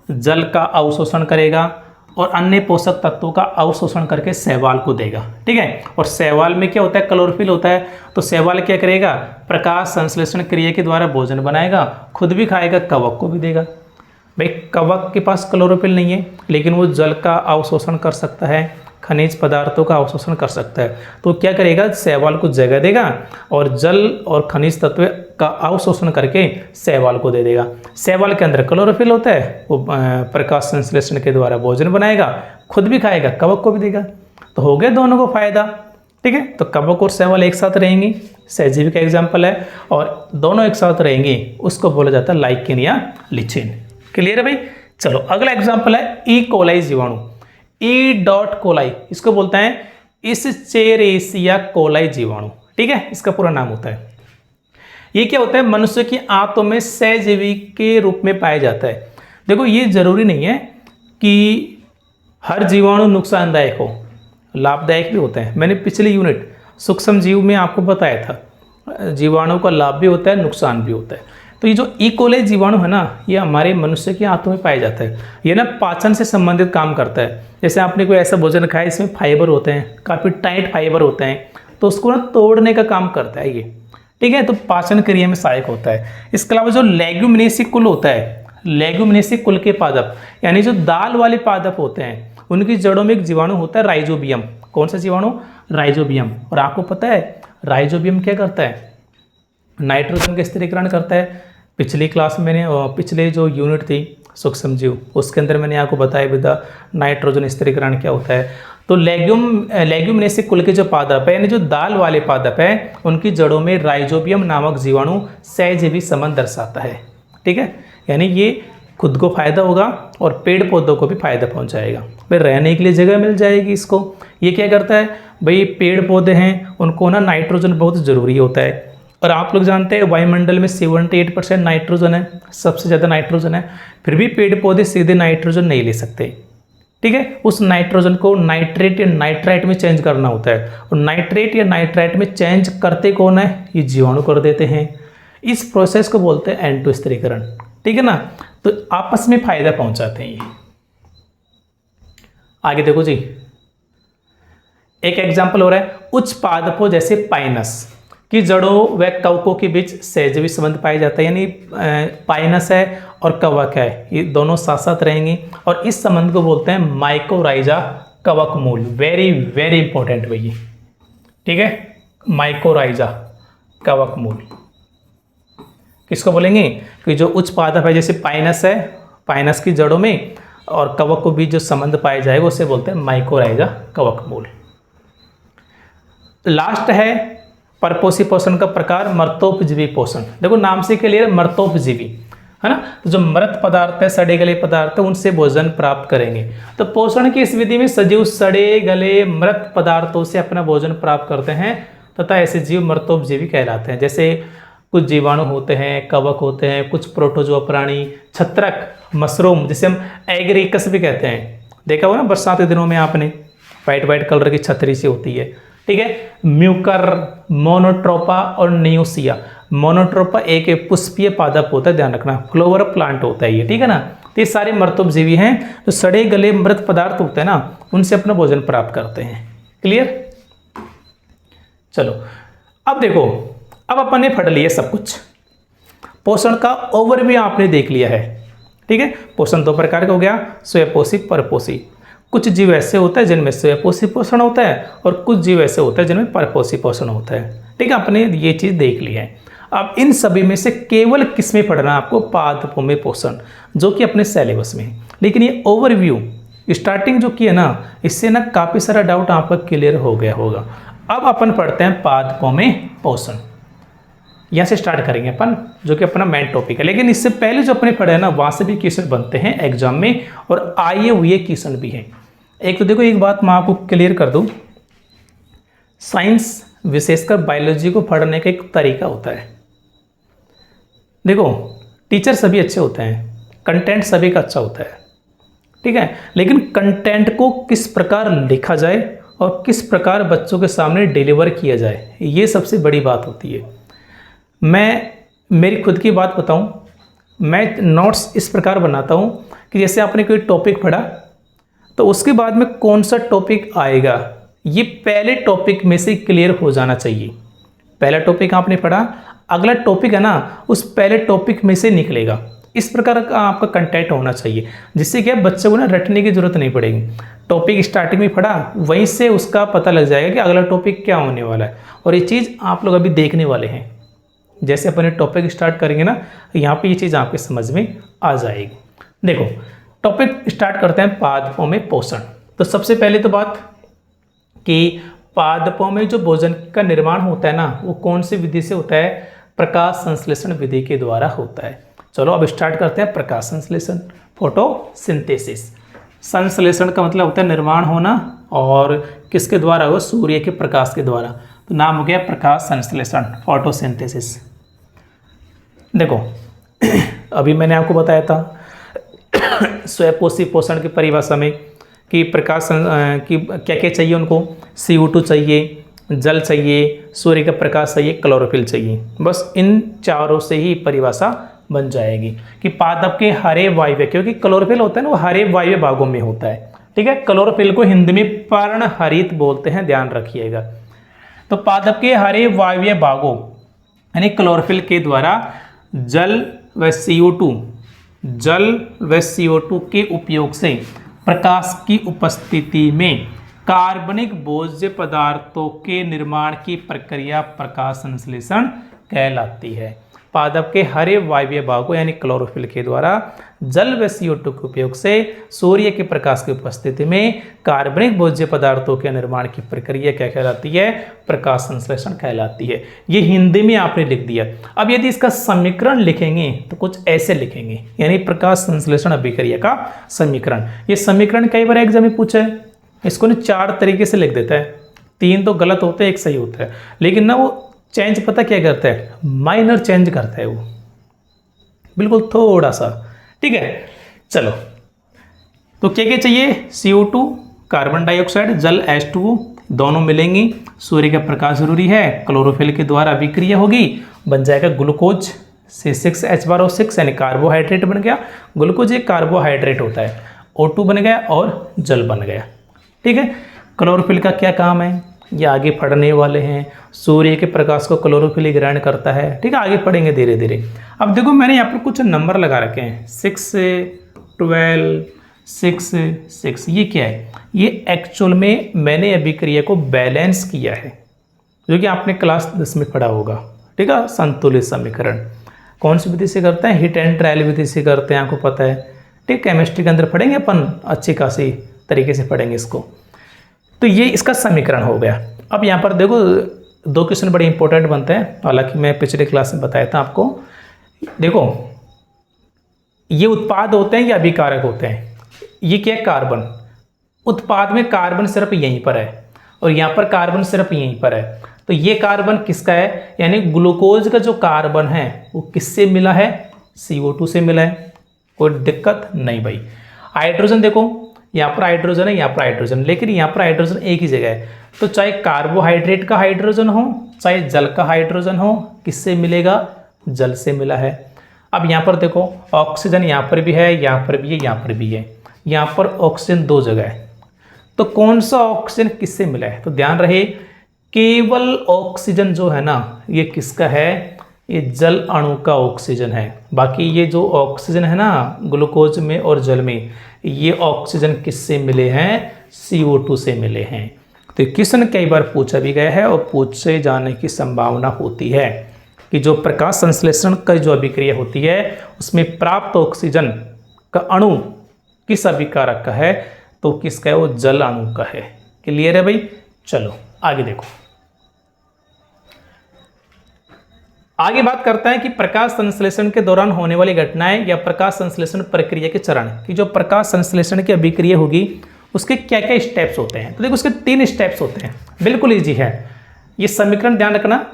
Speaker 1: जल का अवशोषण करेगा, और अन्य पोषक तत्वों का अवशोषण करके शैवाल को देगा। ठीक है, और शैवाल में क्या होता है, क्लोरोफिल होता है, तो शैवाल क्या करेगा, प्रकाश संश्लेषण क्रिया के द्वारा भोजन बनाएगा, खुद भी खाएगा, कवक को भी देगा। भाई कवक के पास क्लोरोफिल नहीं है, लेकिन वो जल का अवशोषण कर सकता है, खनिज पदार्थों का अवशोषण कर सकता है, तो क्या करेगा, शैवाल को जगह देगा और जल और खनिज तत्व का अवशोषण करके शैवाल को दे देगा। शैवाल के अंदर क्लोरोफिल होता है, वो प्रकाश संश्लेषण के द्वारा भोजन बनाएगा, खुद भी खाएगा, कवक को भी देगा। तो हो गया दोनों को फायदा। ठीक है, तो कवक और शैवाल एक साथ रहेंगी, सहजीवी का एग्जाम्पल है, और दोनों एक साथ रहेंगी उसको बोला जाता है लाइकेन या लिचेन। क्लियर है भाई। चलो अगला एग्जाम्पल है ई कोलाई जीवाणु। ई डॉट कोलाई इसको बोलते हैं इस्चेरेसिया कोलाई जीवाणु। ठीक है, इसका पूरा नाम होता है। ये क्या होता है, मनुष्य की आंतों में सहजीवी के रूप में पाया जाता है। देखो ये जरूरी नहीं है कि हर जीवाणु नुकसानदायक हो, लाभदायक भी होते हैं। मैंने पिछले यूनिट सूक्ष्म जीव में आपको बताया था, जीवाणु का लाभ भी होता है, नुकसान भी होता है। तो ये जो ई कोलाई जीवाणु है ना, ये हमारे मनुष्य की आंतों में पाया जाता है। ये ना पाचन से संबंधित काम करता है। जैसे आपने कोई ऐसा भोजन खाया इसमें फाइबर होते हैं, काफ़ी टाइट फाइबर होते हैं, तो उसको ना तोड़ने का काम करता है ये। ठीक है, तो पाचन क्रिया में सहायक होता है। इसके अलावा जो लेग्यूमिनेसी कुल होता है, लेग्यूमिनेसी कुल के पादप यानी जो दाल वाले पादप होते हैं, उनकी जड़ों में एक जीवाणु होता है राइजोबियम। कौन सा जीवाणु? राइजोबियम। और आपको पता है राइजोबियम क्या करता है? नाइट्रोजन का स्थिरीकरण करता है। पिछली क्लास में मैंने पिछले जो यूनिट थी सूक्ष्म जीव, उसके अंदर मैंने आपको बताया विदा नाइट्रोजन स्थिरीकरण क्या होता है। तो लेग्यूमिनेसी कुल के जो पादप है यानी जो दाल वाले पादप है, उनकी जड़ों में राइजोबियम नामक जीवाणु सहजीवी संबंध दर्शाता है। ठीक है, यानी ये खुद को फायदा होगा और पेड़ पौधों को भी फायदा पहुंचाएगा। फिर रहने के लिए जगह मिल जाएगी इसको। ये क्या करता है भाई, पेड़ पौधे हैं उनको ना नाइट्रोजन बहुत ज़रूरी होता है। और आप लोग जानते हैं वायुमंडल में 78% नाइट्रोजन है, सबसे ज़्यादा नाइट्रोजन है। फिर भी पेड़ पौधे सीधे नाइट्रोजन नहीं ले सकते। ठीक है, उस नाइट्रोजन को नाइट्रेट या नाइट्राइट में चेंज करना होता है। और नाइट्रेट या नाइट्राइट में चेंज करते कौन है? ये जीवाणु कर देते हैं। इस प्रोसेस को बोलते हैं एंटो स्थिरीकरण। ठीक है ना, तो आपस में फायदा पहुंचाते हैं ये। आगे देखो जी, एक एग्जाम्पल हो रहा है उच्च पादपों जैसे पाइनस की जड़ों व कवकों के बीच सहजीवी संबंध पाया जाता है। यानी पाइनस है और कवक है, ये दोनों साथ साथ रहेंगे और इस संबंध को बोलते हैं माइकोराइजा कवक मूल। वेरी वेरी इंपॉर्टेंट भैया। ठीक है, माइकोराइजा कवक मूल किसको बोलेंगे? कि जो उच्च पादप है जैसे पाइनस है, पाइनस की जड़ों में और कवक को बीच जो संबंध पाया जाएगा उसे बोलते हैं माइकोराइजा कवक मूल। लास्ट है परपोषी पोषण का प्रकार मर्तोपजीवी पोषण। देखो नाम से के लिए मर्तोपजीवी है ना, तो जो मृत पदार्थ है, सड़े गले पदार्थ है, उनसे भोजन प्राप्त करेंगे। तो पोषण की इस विधि में सजीव सड़े गले मृत पदार्थों से अपना भोजन प्राप्त करते हैं तथा ऐसे जीव मर्तोपजीवी कहलाते हैं। जैसे कुछ जीवाणु होते हैं, कवक होते हैं, कुछ प्रोटोजोआ प्राणी, छत्रक, मशरूम, जिसे हम एगरिकस भी कहते हैं। देखा हुआ ना बरसात के दिनों में आपने, वाइट वाइट कलर की छतरी सी होती है। ठीक है, म्यूकर, मोनोट्रोपा और नियोसिया। मोनोट्रोपा एक पुष्पीय पादप होता है, ध्यान रखना, फ्लोवर प्लांट होता है ये। ठीक है ना, तो ये सारे मर्तोपजीवी हैं जो सड़े गले मृत पदार्थ होते हैं ना, उनसे अपना भोजन प्राप्त करते हैं। क्लियर? चलो अब देखो, अब अपन ने पढ़ लिया सब कुछ, पोषण का ओवरव्यू आपने देख लिया है। ठीक है, पोषण दो प्रकार का हो गया, स्वयंपोषी, परपोषी। कुछ जीव ऐसे होता है जिनमें स्वयंपोषी पोषण होता है और कुछ जीव ऐसे होता है जिनमें परपोषी पोषण होता है। ठीक है, आपने ये चीज़ देख ली है। अब इन सभी में से केवल किस में पढ़ना है आपको? पादपों में पोषण, जो कि अपने सिलेबस में है। लेकिन ये ओवरव्यू स्टार्टिंग जो की है ना, इससे ना काफ़ी सारा डाउट आपका क्लियर हो गया होगा। अब अपन पढ़ते हैं पादपों में पोषण। यहाँ से स्टार्ट करेंगे अपन, जो कि अपना मेन टॉपिक है। लेकिन इससे पहले जो अपने पढ़े हैं ना, वहाँ से भी क्वेश्चन बनते हैं एग्जाम में और आए हुए क्वेश्चन भी हैं। एक तो देखो, एक बात मैं आपको क्लियर कर दूं, साइंस विशेषकर बायोलॉजी को पढ़ने का एक तरीका होता है। देखो टीचर सभी अच्छे होते हैं, कंटेंट सभी का अच्छा होता है। ठीक है, लेकिन कंटेंट को किस प्रकार लिखा जाए और किस प्रकार बच्चों के सामने डिलीवर किया जाए, ये सबसे बड़ी बात होती है। मैं मेरी खुद की बात बताऊं, मैं नोट्स इस प्रकार बनाता हूं कि जैसे आपने कोई टॉपिक पढ़ा तो उसके बाद में कौन सा टॉपिक आएगा, ये पहले टॉपिक में से क्लियर हो जाना चाहिए। पहला टॉपिक आपने पढ़ा, अगला टॉपिक है ना, उस पहले टॉपिक में से निकलेगा। इस प्रकार का आपका कंटेंट होना चाहिए, जिससे क्या बच्चे को ना रटने की जरूरत नहीं पड़ेगी। टॉपिक स्टार्टिंग में पढ़ा, वहीं से उसका पता लग जाएगा कि अगला टॉपिक क्या होने वाला है। और ये चीज़ आप लोग अभी देखने वाले हैं। जैसे अपने टॉपिक स्टार्ट करेंगे ना, यहाँ पे ये चीज़ आपके समझ में आ जाएगी। देखो टॉपिक स्टार्ट करते हैं पादपों में पोषण। तो सबसे पहले तो बात कि पादपों में जो भोजन का निर्माण होता है ना, वो कौन सी विधि से होता है? प्रकाश संश्लेषण विधि के द्वारा होता है। चलो अब स्टार्ट करते हैं प्रकाश संश्लेषण, फोटोसिंथेसिस। संश्लेषण का मतलब होता है निर्माण होना, और किसके द्वारा हो? सूर्य के प्रकाश के द्वारा। तो नाम हो गया प्रकाश संश्लेषण, फोटोसिंथेसिस। देखो अभी मैंने आपको बताया था स्वयंपोषी पोषण की परिभाषा में कि प्रकाश की क्या क्या चाहिए उनको? CO2 चाहिए, जल चाहिए, सूर्य का प्रकाश चाहिए, क्लोरोफिल चाहिए। बस इन चारों से ही परिभाषा बन जाएगी कि पादप के हरे वायव्य, क्योंकि क्लोरोफिल होता है ना वो हरे वायव्य भागों में होता है, ठीक है। क्लोरोफिल को हिंदी में पर्णहरित बोलते हैं, ध्यान रखिएगा। तो पादप के हरे वायव्य भागों यानी क्लोरोफिल के द्वारा जल व CO2 के उपयोग से प्रकाश की उपस्थिति में कार्बनिक भोज्य पदार्थों के निर्माण की प्रक्रिया प्रकाश संश्लेषण कहलाती है। पादप के हरे वायव्य भागों यानी क्लोरोफिल के द्वारा जल व CO2 के उपयोग से सूर्य के प्रकाश की उपस्थिति में कार्बनिक भोज्य पदार्थों के निर्माण की प्रक्रिया क्या कहलाती है? प्रकाश संश्लेषण कहलाती है। ये हिंदी में आपने लिख दिया। अब यदि इसका समीकरण लिखेंगे तो कुछ ऐसे लिखेंगे, यानी प्रकाश संश्लेषण अभिक्रिया का समीकरण। ये समीकरण कई बार एग्जाम में पूछा है, इसको ना 4 तरीके से लिख देता है, 3 तो गलत होते हैं, 1 सही होता है। लेकिन ना वो चेंज पता क्या करता है? माइनर चेंज करता है वो, बिल्कुल थोड़ा सा, ठीक है। चलो तो क्या क्या चाहिए? CO2 कार्बन डाइऑक्साइड, जल H2O दोनों मिलेंगे, सूर्य का प्रकाश जरूरी है, क्लोरोफिल के द्वारा अभिक्रिया होगी, बन जाएगा ग्लूकोज C6H12O6 यानी कार्बोहाइड्रेट बन गया। ग्लूकोज एक कार्बोहाइड्रेट होता है, O2 बन गया और जल बन गया, ठीक है। क्लोरोफिल का क्या काम है? ये आगे पढ़ने वाले हैं। सूर्य के प्रकाश को क्लोरोफिल ग्रहण करता है, ठीक है, आगे पढ़ेंगे धीरे धीरे। अब देखो मैंने यहाँ पर कुछ नंबर लगा रखे हैं, 6, 12, 6, 6। ये क्या है? ये एक्चुअल में मैंने अभिक्रिया को बैलेंस किया है, जो कि आपने क्लास 10 में पढ़ा होगा, ठीक है। संतुलित समीकरण कौन सी विधि से करते हैं? हिट एंड ट्रायल विधि से करते हैं, आपको पता है, ठीक। केमिस्ट्री के अंदर पढ़ेंगे अपन, अच्छी खासी तरीके से पढ़ेंगे इसको। तो ये इसका समीकरण हो गया। अब यहाँ पर देखो 2 क्वेश्चन बड़े इंपॉर्टेंट बनते हैं, हालांकि मैं पिछले क्लास में बताया था आपको। देखो ये उत्पाद होते हैं या अभिकारक होते हैं? ये क्या है? कार्बन। उत्पाद में कार्बन सिर्फ यहीं पर है और यहाँ पर कार्बन सिर्फ यहीं पर है। तो ये कार्बन किसका है? यानी ग्लूकोज का जो कार्बन है वो किससे मिला है? CO2 से मिला है। कोई दिक्कत नहीं भाई। हाइड्रोजन देखो, यहाँ पर हाइड्रोजन है, यहाँ पर हाइड्रोजन, लेकिन यहाँ पर हाइड्रोजन एक ही जगह है। तो चाहे कार्बोहाइड्रेट का हाइड्रोजन हो चाहे जल का हाइड्रोजन हो, किससे मिलेगा? जल से मिला है। अब यहाँ पर देखो ऑक्सीजन यहाँ पर भी है, यहाँ पर भी है, यहाँ पर भी है। यहाँ पर ऑक्सीजन 2 जगह है, तो कौन सा ऑक्सीजन किससे मिला है? तो ध्यान रहे केवल ऑक्सीजन जो है ना ये किसका है? ये जल अणु का ऑक्सीजन है। बाकी ये जो ऑक्सीजन है ना ग्लूकोज में और जल में, ये ऑक्सीजन किससे मिले हैं? CO2 से मिले हैं। तो क्वेश्चन कई बार पूछा भी गया है और पूछे जाने की संभावना होती है कि जो प्रकाश संश्लेषण का जो अभिक्रिया होती है उसमें प्राप्त ऑक्सीजन का अणु किस अभिकारक का है? तो किसका है? वो जल अणु का है। क्लियर है भाई? चलो आगे देखो। आगे बात करता है कि प्रकाश संश्लेषण के दौरान होने वाली घटनाएं या प्रकाश संश्लेषण प्रक्रिया के चरण, कि जो प्रकाश संश्लेषण की अभिक्रिया होगी उसके क्या क्या स्टेप्स होते हैं। तो देखो उसके 3 स्टेप्स होते हैं, बिल्कुल इजी है। ये समीकरण ध्यान रखना,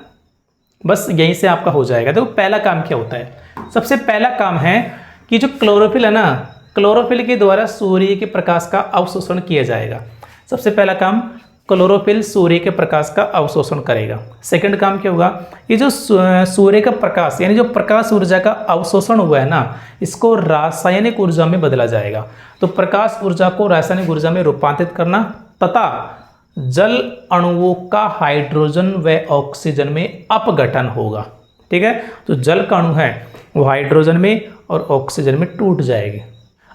Speaker 1: बस यहीं से आपका हो जाएगा। देखो पहला काम क्या होता है? सबसे पहला काम है कि जो क्लोरोफिल है ना, क्लोरोफिल के द्वारा सूर्य के प्रकाश का अवशोषण किया जाएगा। सबसे पहला काम क्लोरोफिल सूर्य के प्रकाश का अवशोषण करेगा। सेकंड काम क्या होगा? ये जो सूर्य का प्रकाश यानी जो प्रकाश ऊर्जा का अवशोषण हुआ है ना, इसको रासायनिक ऊर्जा में बदला जाएगा। तो प्रकाश ऊर्जा को रासायनिक ऊर्जा में रूपांतरित करना तथा जल अणुओं का हाइड्रोजन व ऑक्सीजन में अपघटन होगा, ठीक है। तो जल का अणु है वो हाइड्रोजन में और ऑक्सीजन में टूट जाएगी।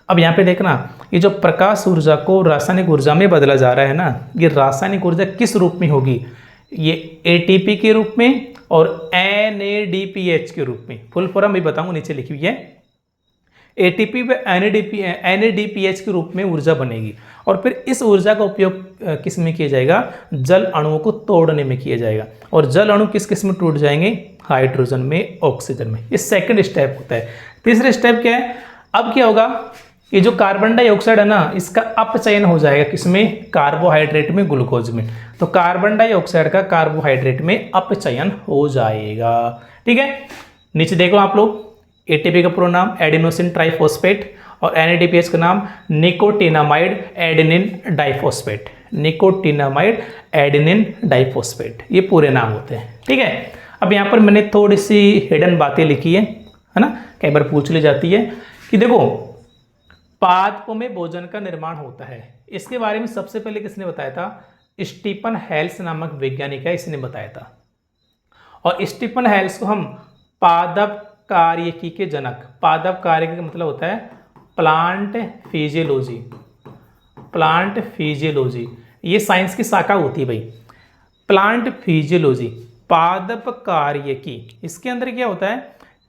Speaker 1: अब यहाँ पे देखना, ये जो प्रकाश ऊर्जा को रासायनिक ऊर्जा में बदला जा रहा है ना, ये रासायनिक ऊर्जा किस रूप में होगी? ये ATP के रूप में और NADPH के रूप में, फुल फॉर्म भी बताऊंगा, नीचे लिखी हुई है। ATP व NADPH के रूप में ऊर्जा बनेगी और फिर इस ऊर्जा का उपयोग किस में किया जाएगा? जल अणुओं को तोड़ने में किया जाएगा। और जल अणु किस किस में टूट जाएंगे? हाइड्रोजन में, ऑक्सीजन में। ये सेकंड स्टेप होता है। तीसरा स्टेप क्या है? अब क्या होगा? ये जो कार्बन डाइऑक्साइड है ना, इसका अपचयन हो जाएगा किसमें? कार्बोहाइड्रेट में, ग्लूकोज में। तो कार्बन डाइऑक्साइड का कार्बोहाइड्रेट में अपचयन हो जाएगा। ठीक है, नीचे देखो आप लोग, एटीपी का पूरा नाम एडिनोसिन ट्राइफॉस्फेट और NADPH का नाम nicotinamide adenine diphosphate. Nicotinamide adenine diphosphate, ये पूरे नाम होते हैं। ठीक है, अब यहाँ पर मैंने थोड़ी सी हिडन बातें लिखी है ना, कई बार पूछ ली जाती है कि देखो पादपों में भोजन का निर्माण होता है। इसके बारे में सबसे पहले किसने बताया था? स्टीफन हेल्स नामक वैज्ञानिक है, इसने बताया था। और स्टीफन हेल्स को हम पादप कार्यकी के जनक, पादप कार्यकी का मतलब होता है प्लांट फिजियोलॉजी। प्लांट फिजियोलॉजी ये साइंस की शाखा होती है भाई। प्लांट फिजियोलॉजी, पादप कार्यकी, इसके अंदर क्या होता है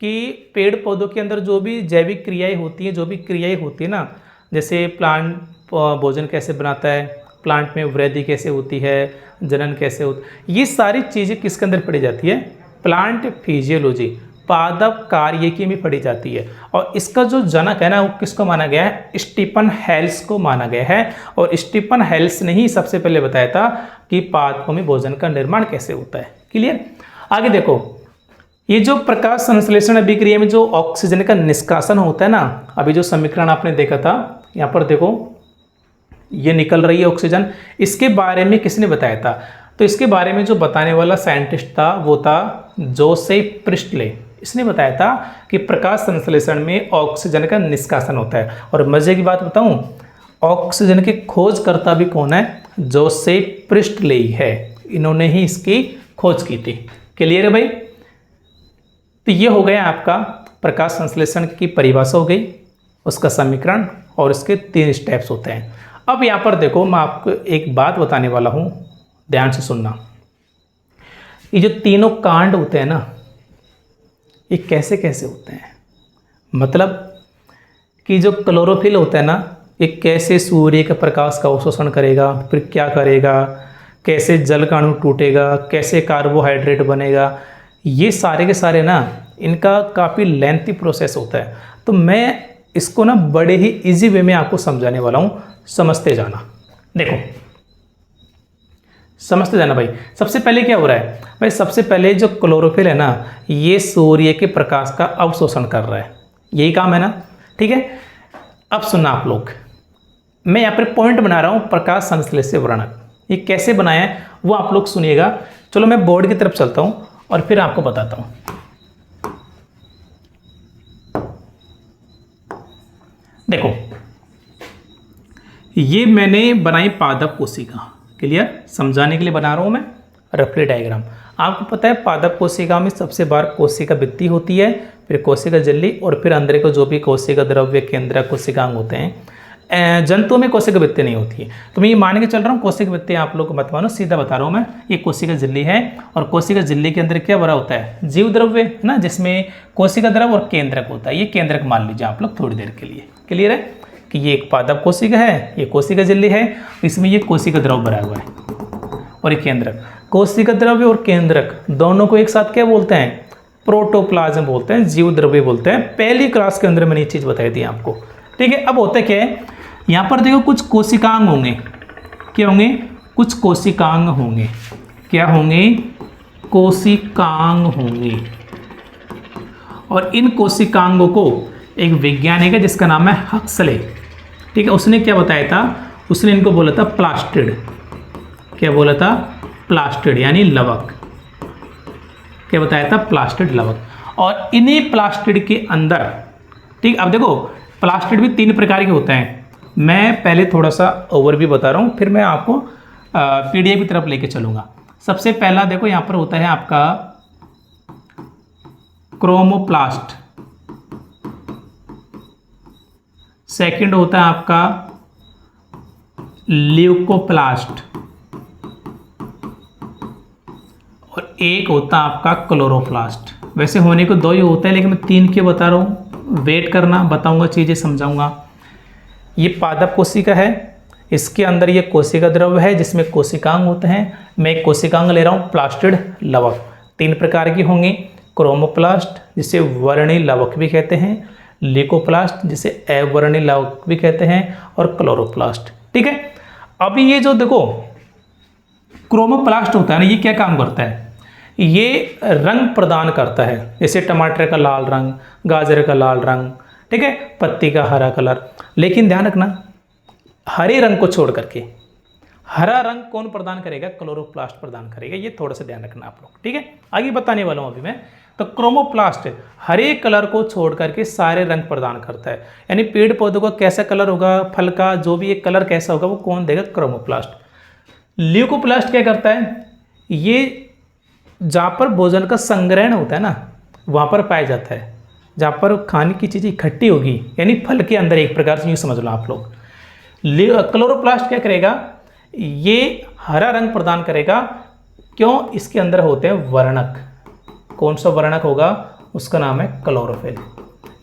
Speaker 1: कि पेड़ पौधों के अंदर जो भी जैविक क्रियाएं होती हैं, जो भी क्रियाएं होती है ना, जैसे प्लांट भोजन कैसे बनाता है, प्लांट में वृद्धि कैसे होती है, जनन कैसे होता है, ये सारी चीज़ें किसके अंदर पढ़ी जाती है? प्लांट फिजियोलॉजी, पादप कार्यकी में पढ़ी जाती है। और इसका जो जनक है ना, वो किसको माना गया है? स्टीफन हेल्स को माना गया है। और स्टीफन हेल्स ने ही सबसे पहले बताया था कि पादपों में भोजन का निर्माण कैसे होता है। क्लियर? आगे देखो, ये जो प्रकाश संश्लेषण अभिक्रिया में जो ऑक्सीजन का निष्कासन होता है ना, अभी जो समीकरण आपने देखा था, यहाँ पर देखो ये निकल रही है ऑक्सीजन, इसके बारे में किसने बताया था? तो इसके बारे में जो बताने वाला साइंटिस्ट था वो था जोसेफ प्रिस्टले। इसने बताया था कि प्रकाश संश्लेषण में ऑक्सीजन का निष्कासन होता है। और मजे की बात बताऊं, ऑक्सीजन के खोजकर्ता भी कौन है? जोसेफ प्रिस्टले ही है, इन्होंने ही इसकी खोज की थी। क्लियर है भाई? तो ये हो गया आपका प्रकाश संश्लेषण की परिभाषा हो गई, उसका समीकरण और इसके 3 स्टेप्स होते हैं। अब यहाँ पर देखो, मैं आपको एक बात बताने वाला हूँ, ध्यान से सुनना। ये जो तीनों कांड होते हैं ना, ये कैसे कैसे होते हैं? मतलब कि जो क्लोरोफिल होता है ना, ये कैसे सूर्य के प्रकाश का अवशोषण करेगा, फिर क्या करेगा, कैसे जल का अणु टूटेगा, कैसे कार्बोहाइड्रेट बनेगा, ये सारे के सारे ना, इनका काफ़ी लेंथी प्रोसेस होता है। तो मैं इसको ना बड़े ही इजी वे में आपको समझाने वाला हूँ, समझते जाना। देखो, समझते जाना भाई। सबसे पहले क्या हो रहा है भाई? सबसे पहले जो क्लोरोफिल है ना, ये सूर्य के प्रकाश का अवशोषण कर रहा है, यही काम है ना। ठीक है, अब सुनना आप लोग, मैं यहाँ पर पॉइंट बना रहा हूँ प्रकाश संश्लेषण वर्णक। ये कैसे बनाया है वो आप लोग सुनिएगा। चलो मैं बोर्ड की तरफ चलता हूँ और फिर आपको बताता हूँ। देखो, ये मैंने बनाई पादप कोशिका, क्लियर? समझाने के लिए बना रहा हूँ मैं रफली डायग्राम। आपको पता है पादप कोशिका में सबसे बाहर कोशिका भित्ति होती है, फिर कोशिका झिल्ली और फिर अंदर को जो भी कोशिका द्रव्य, केंद्रक, कोशिकांग होते हैं। जंतुओं में कोशिका भित्ति नहीं होती है। तो मैं ये मान के चल रहा हूँ कोशिका भित्ति आप लोग को मत मानो, सीधा बता रहा हूँ मैं। ये कोशिका झिल्ली है और कोशिका झिल्ली के अंदर क्या भरा होता है? जीव द्रव्य है ना, जिसमें कोशिका द्रव और केंद्रक होता है। ये केंद्रक मान लीजिए आप लोग थोड़ी देर के लिए। क्लियर है कि ये एक पादप कोशिका है, ये कोशिका झिल्ली है, इसमें ये कोशिका द्रव भरा हुआ है और ये केंद्रक। कोशिका द्रव्य और केंद्रक दोनों को एक साथ क्या बोलते हैं? प्रोटोप्लाज्म बोलते हैं, जीव द्रव्य बोलते हैं। पहली क्लास के अंदर मैंने ये चीज़ बताई थी आपको। ठीक है, अब होता क्या है, यहाँ पर देखो कुछ कोशिकांग होंगे। क्या होंगे? कुछ कोशिकांग होंगे। क्या होंगे? कोशिकांग होंगे। और इन कोशिकांगों को एक वैज्ञानिक है जिसका नाम है हक्सले। ठीक है, उसने क्या बताया था? उसने इनको बोला था प्लास्टिड। क्या बोला था? प्लास्टिड यानी लवक। क्या बताया था? प्लास्टिड, लवक। और इन्हीं प्लास्टिड के अंदर, ठीक, अब देखो प्लास्टिड भी 3 प्रकार के होते हैं। मैं पहले थोड़ा सा ओवरव्यू बता रहा हूँ, फिर मैं आपको पीडीएफ की तरफ लेके चलूँगा। सबसे पहला देखो यहाँ पर होता है आपका क्रोमोप्लास्ट। सेकंड होता है आपका ल्यूकोप्लास्ट और एक होता है आपका क्लोरोप्लास्ट। वैसे होने को दो ही होते हैं, लेकिन मैं 3 क्यों बता रहा हूँ, वेट करना, बताऊंगा, चीज़ें समझाऊंगा। ये पादप कोशिका है, इसके अंदर ये कोशिका द्रव्य है जिसमें कोशिकांग होते हैं। मैं एक कोशिकांग ले रहा हूँ, प्लास्टिड लवक। 3 प्रकार की होंगी, क्रोमोप्लास्ट जिसे वर्णी लवक भी कहते हैं, ल्यूकोप्लास्ट जिसे अवर्णी लवक भी कहते हैं, और क्लोरोप्लास्ट। ठीक है, अभी ये जो देखो क्रोमोप्लास्ट होता है ना, ये क्या काम करता है, ये रंग प्रदान करता है। जैसे टमाटर का लाल रंग, गाजर का लाल रंग, ठीक है, पत्ती का हरा कलर। लेकिन ध्यान रखना, हरे रंग को छोड़ करके हरा रंग कौन प्रदान करेगा, क्लोरोप्लास्ट प्रदान करेगा। ये थोड़ा सा ध्यान रखना आप लोग, ठीक है। आगे बताने वाला हूँ अभी मैं। तो क्रोमोप्लास्ट हरे कलर को छोड़ करके सारे रंग प्रदान करता है। यानी पेड़ पौधों का कैसा कलर होगा, फल का जो भी एक कलर कैसा होगा, वो कौन देगा, क्रोमोप्लास्ट। ल्यूकोप्लास्ट क्या करता है, ये जहाँ पर भोजन का संग्रहण होता है ना, वहाँ पर पाया जाता है। जहाँ पर खाने की चीज़ें इकट्ठी होगी, यानी फल के अंदर, एक प्रकार से यूँ समझ लो आप लोग। क्लोरोप्लास्ट क्या करेगा, ये हरा रंग प्रदान करेगा। क्यों, इसके अंदर होते हैं वर्णक। कौन सा वर्णक होगा, उसका नाम है क्लोरोफिल।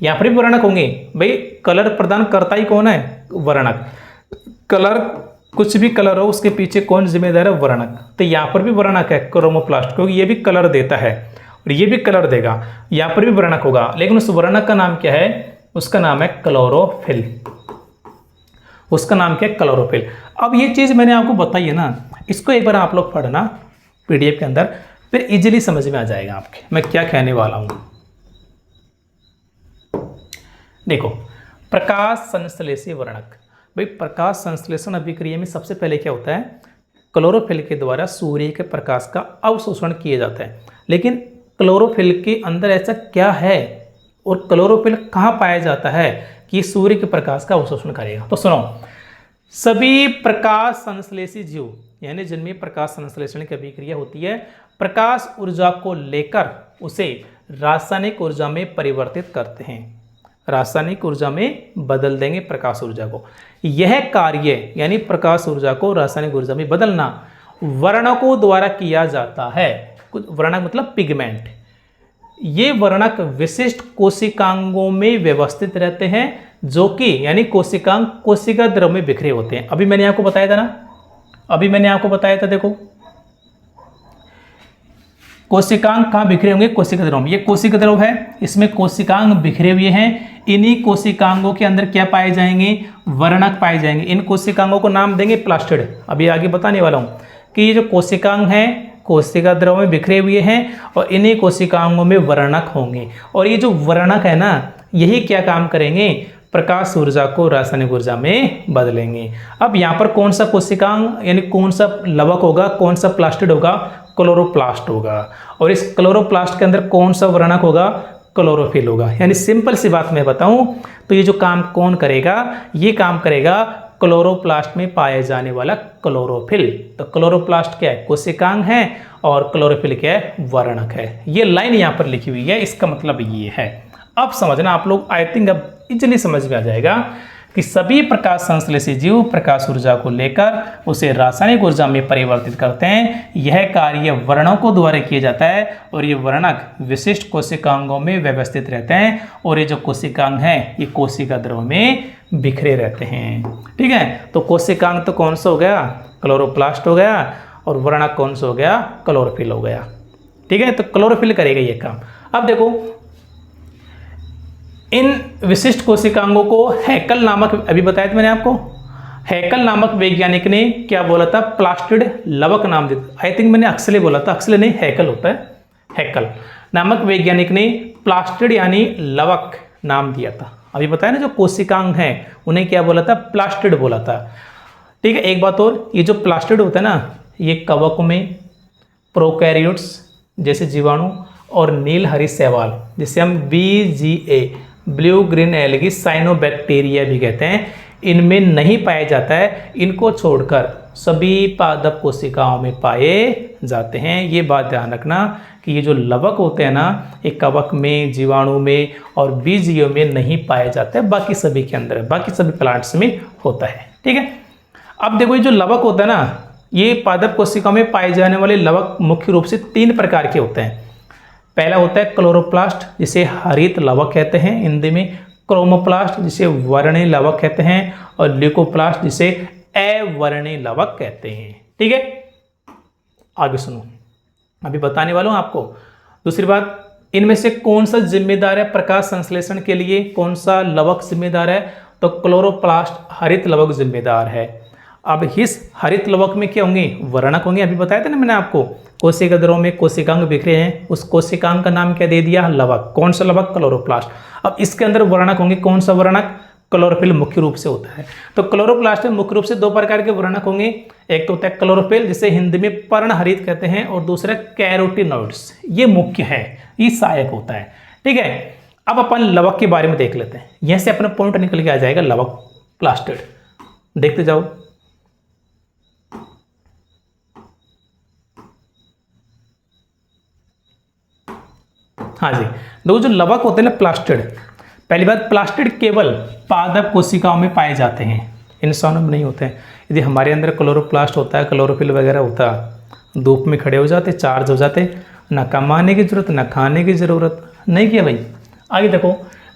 Speaker 1: यहाँ पर भी वर्णक होंगे भाई, कलर प्रदान करता ही कौन है, वर्णक। कलर कुछ भी कलर हो, उसके पीछे कौन जिम्मेदार है, वर्णक। तो यहाँ पर भी वर्णक है क्रोमोप्लास्ट, क्योंकि ये भी कलर देता है और ये भी कलर देगा। यहाँ पर भी वर्णक होगा, लेकिन उस वर्णक का नाम क्या है, उसका नाम है क्लोरोफिल। उसका नाम क्या है, क्लोरोफिल। अब ये चीज़ मैंने आपको बताई है ना, इसको एक बार आप लोग पढ़ना PDF के अंदर, फिर इजीली समझ में आ जाएगा आपके मैं क्या कहने वाला हूँ। देखो, प्रकाश संश्लेषी वर्णक। भाई प्रकाश संश्लेषण अभिक्रिया में सबसे पहले क्या होता है, क्लोरोफिल के द्वारा सूर्य के प्रकाश का अवशोषण किया जाता है। लेकिन क्लोरोफिल के अंदर ऐसा क्या है और क्लोरोफिल कहाँ पाया जाता है कि सूर्य के प्रकाश का अवशोषण करेगा। तो सुनो, सभी प्रकाश संश्लेषी जीव, यानी जिनमें प्रकाश संश्लेषण की अभिक्रिया होती है, प्रकाश ऊर्जा को लेकर उसे रासायनिक ऊर्जा में परिवर्तित करते हैं। रासायनिक ऊर्जा में बदल देंगे प्रकाश ऊर्जा को। यह कार्य, यानी प्रकाश ऊर्जा को रासायनिक ऊर्जा में बदलना, वर्णकों द्वारा किया जाता है। कुछ वर्णक मतलब पिगमेंट। ये वर्णक विशिष्ट कोशिकांगों में व्यवस्थित रहते हैं, जो कि यानी कोशिकांग कोशिका द्रव में बिखरे होते हैं। अभी मैंने आपको बताया था ना, देखो कोशिकांग कहाँ बिखरे होंगे, कोशिका द्रव में। ये कोशिका द्रव है, इसमें कोशिकांग बिखरे हुए हैं। इन्हीं कोशिकांगों के अंदर क्या पाए जाएंगे, वर्णक पाए जाएंगे। इन कोशिकांगों को नाम देंगे प्लास्टिड। अभी आगे बताने वाला हूँ कि ये जो कोशिकांग हैं, कोशिका द्रव में बिखरे हुए हैं और इन्हीं कोशिकांगों में वर्णक होंगे। और ये जो वर्णक है ना, यही क्या काम करेंगे, प्रकाश ऊर्जा को रासायनिक ऊर्जा में बदलेंगे। अब यहाँ पर कौन सा कोशिकांग यानी कौन सा लवक होगा, कौन सा प्लास्टिड होगा, क्लोरोप्लास्ट होगा। और इस क्लोरोप्लास्ट के अंदर कौन सा वर्णक होगा, क्लोरोफिल होगा। यानी सिंपल सी बात मैं बताऊं तो ये जो काम कौन करेगा, ये काम करेगा क्लोरोप्लास्ट में पाए जाने वाला क्लोरोफिल। तो क्लोरोप्लास्ट क्या है, कोशिकांग है, और क्लोरोफिल क्या है, वर्णक है। ये लाइन यहाँ पर लिखी हुई है, इसका मतलब ये है। अब समझना आप लोग, आई थिंक अब इजीली समझ में आ जाएगा कि सभी प्रकाश संश्लेषी जीव प्रकाश ऊर्जा को लेकर उसे रासायनिक ऊर्जा में परिवर्तित करते हैं। यह कार्य वर्णकों द्वारा किया जाता है और ये वर्णक विशिष्ट कोशिकांगों में व्यवस्थित रहते हैं। और ये जो कोशिकांग हैं, ये कोशिका द्रव में बिखरे रहते हैं। ठीक है, तो कोशिकांग तो कौन सा हो गया, क्लोरोप्लास्ट हो गया, और वर्णक कौन सा हो गया, क्लोरोफिल हो गया। ठीक है, तो क्लोरोफिल करेगा ये काम। अब देखो, इन विशिष्ट कोशिकांगों को हैकल नामक, अभी बताया था मैंने आपको, हैकल नामक वैज्ञानिक ने क्या बोला था, प्लास्टिड लवक नाम दिया। आई थिंक मैंने अक्सले बोला था, अक्सले नहीं हैकल होता है। हैकल नामक वैज्ञानिक ने प्लास्टिड यानी लवक नाम दिया था। अभी बताया ना, जो कोशिकांग हैं उन्हें क्या बोला था, प्लास्टिड बोला था। ठीक है, एक बात और, ये जो प्लास्टिड होता है ना, ये कवकों में, प्रोकैरियोट्स जैसे जीवाणु, और नील हरी शैवाल जिसे हम BGA blue green algae cyanobacteria भी कहते हैं, इनमें नहीं पाया जाता है। इनको छोड़कर सभी पादप कोशिकाओं में पाए जाते हैं। ये बात ध्यान रखना कि ये जो लवक होते हैं ना, ये कवक में, जीवाणु में और बीजीओ में नहीं पाए जाते हैं, बाकी सभी के अंदर है, बाकी सभी प्लांट्स में होता है। ठीक है, अब देखो ये जो लवक होता है ना, ये पादप कोशिकाओं में पाए जाने वाले लवक मुख्य रूप से 3 प्रकार के होते हैं। पहला होता है क्लोरोप्लास्ट, जिसे हरित लवक कहते हैं हिंदी में, क्रोमोप्लास्ट जिसे वर्णीय लवक कहते हैं, और ल्यूकोप्लास्ट जिसे अवर्णीय लवक कहते हैं। ठीक है, आगे सुनो, अभी बताने वाला हूं आपको। दूसरी बात, इनमें से कौन सा जिम्मेदार है प्रकाश संश्लेषण के लिए, कौन सा लवक जिम्मेदार है, तो क्लोरोप्लास्ट हरित लवक जिम्मेदार है। अब इस हरित लवक में क्या होंगे, वर्णक होंगे। अभी बताया था ना मैंने आपको, कोशिका द्रव में कोशिकांग बिखरे हैं, उस कोशिकांग का नाम क्या दे दिया, लवक। कौन सा लवक, क्लोरोप्लास्ट। अब इसके अंदर वर्णक होंगे, कौन सा वर्णक, क्लोरोफिल मुख्य रूप से होता है। तो क्लोरोप्लास्ट में मुख्य रूप से 2 प्रकार के वर्णक होंगे, एक तो होता है क्लोरोफिल जिसे हिंदी में पर्णहरित कहते हैं, और दूसरा कैरोटिनॉइड्स, ये मुख्य है, ये सहायक होता है। ठीक है, अब अपन लवक के बारे में देख लेते हैं, यहां से अपना पॉइंट निकल के आ जाएगा, लवक प्लास्टिड। देखते जाओ। हाँ जी, दो जो लवक होते हैं ना प्लास्टिड, पहली बात, प्लास्टिड केवल पादप कोशिकाओं में पाए जाते हैं, इंसानों में नहीं होते हैं। यदि हमारे अंदर क्लोरोप्लास्ट होता है, क्लोरोफिल वगैरह होता, धूप में खड़े हो जाते, चार्ज हो जाते, ना कमाने की जरूरत ना खाने की जरूरत, नहीं किया भाई। आगे देखो,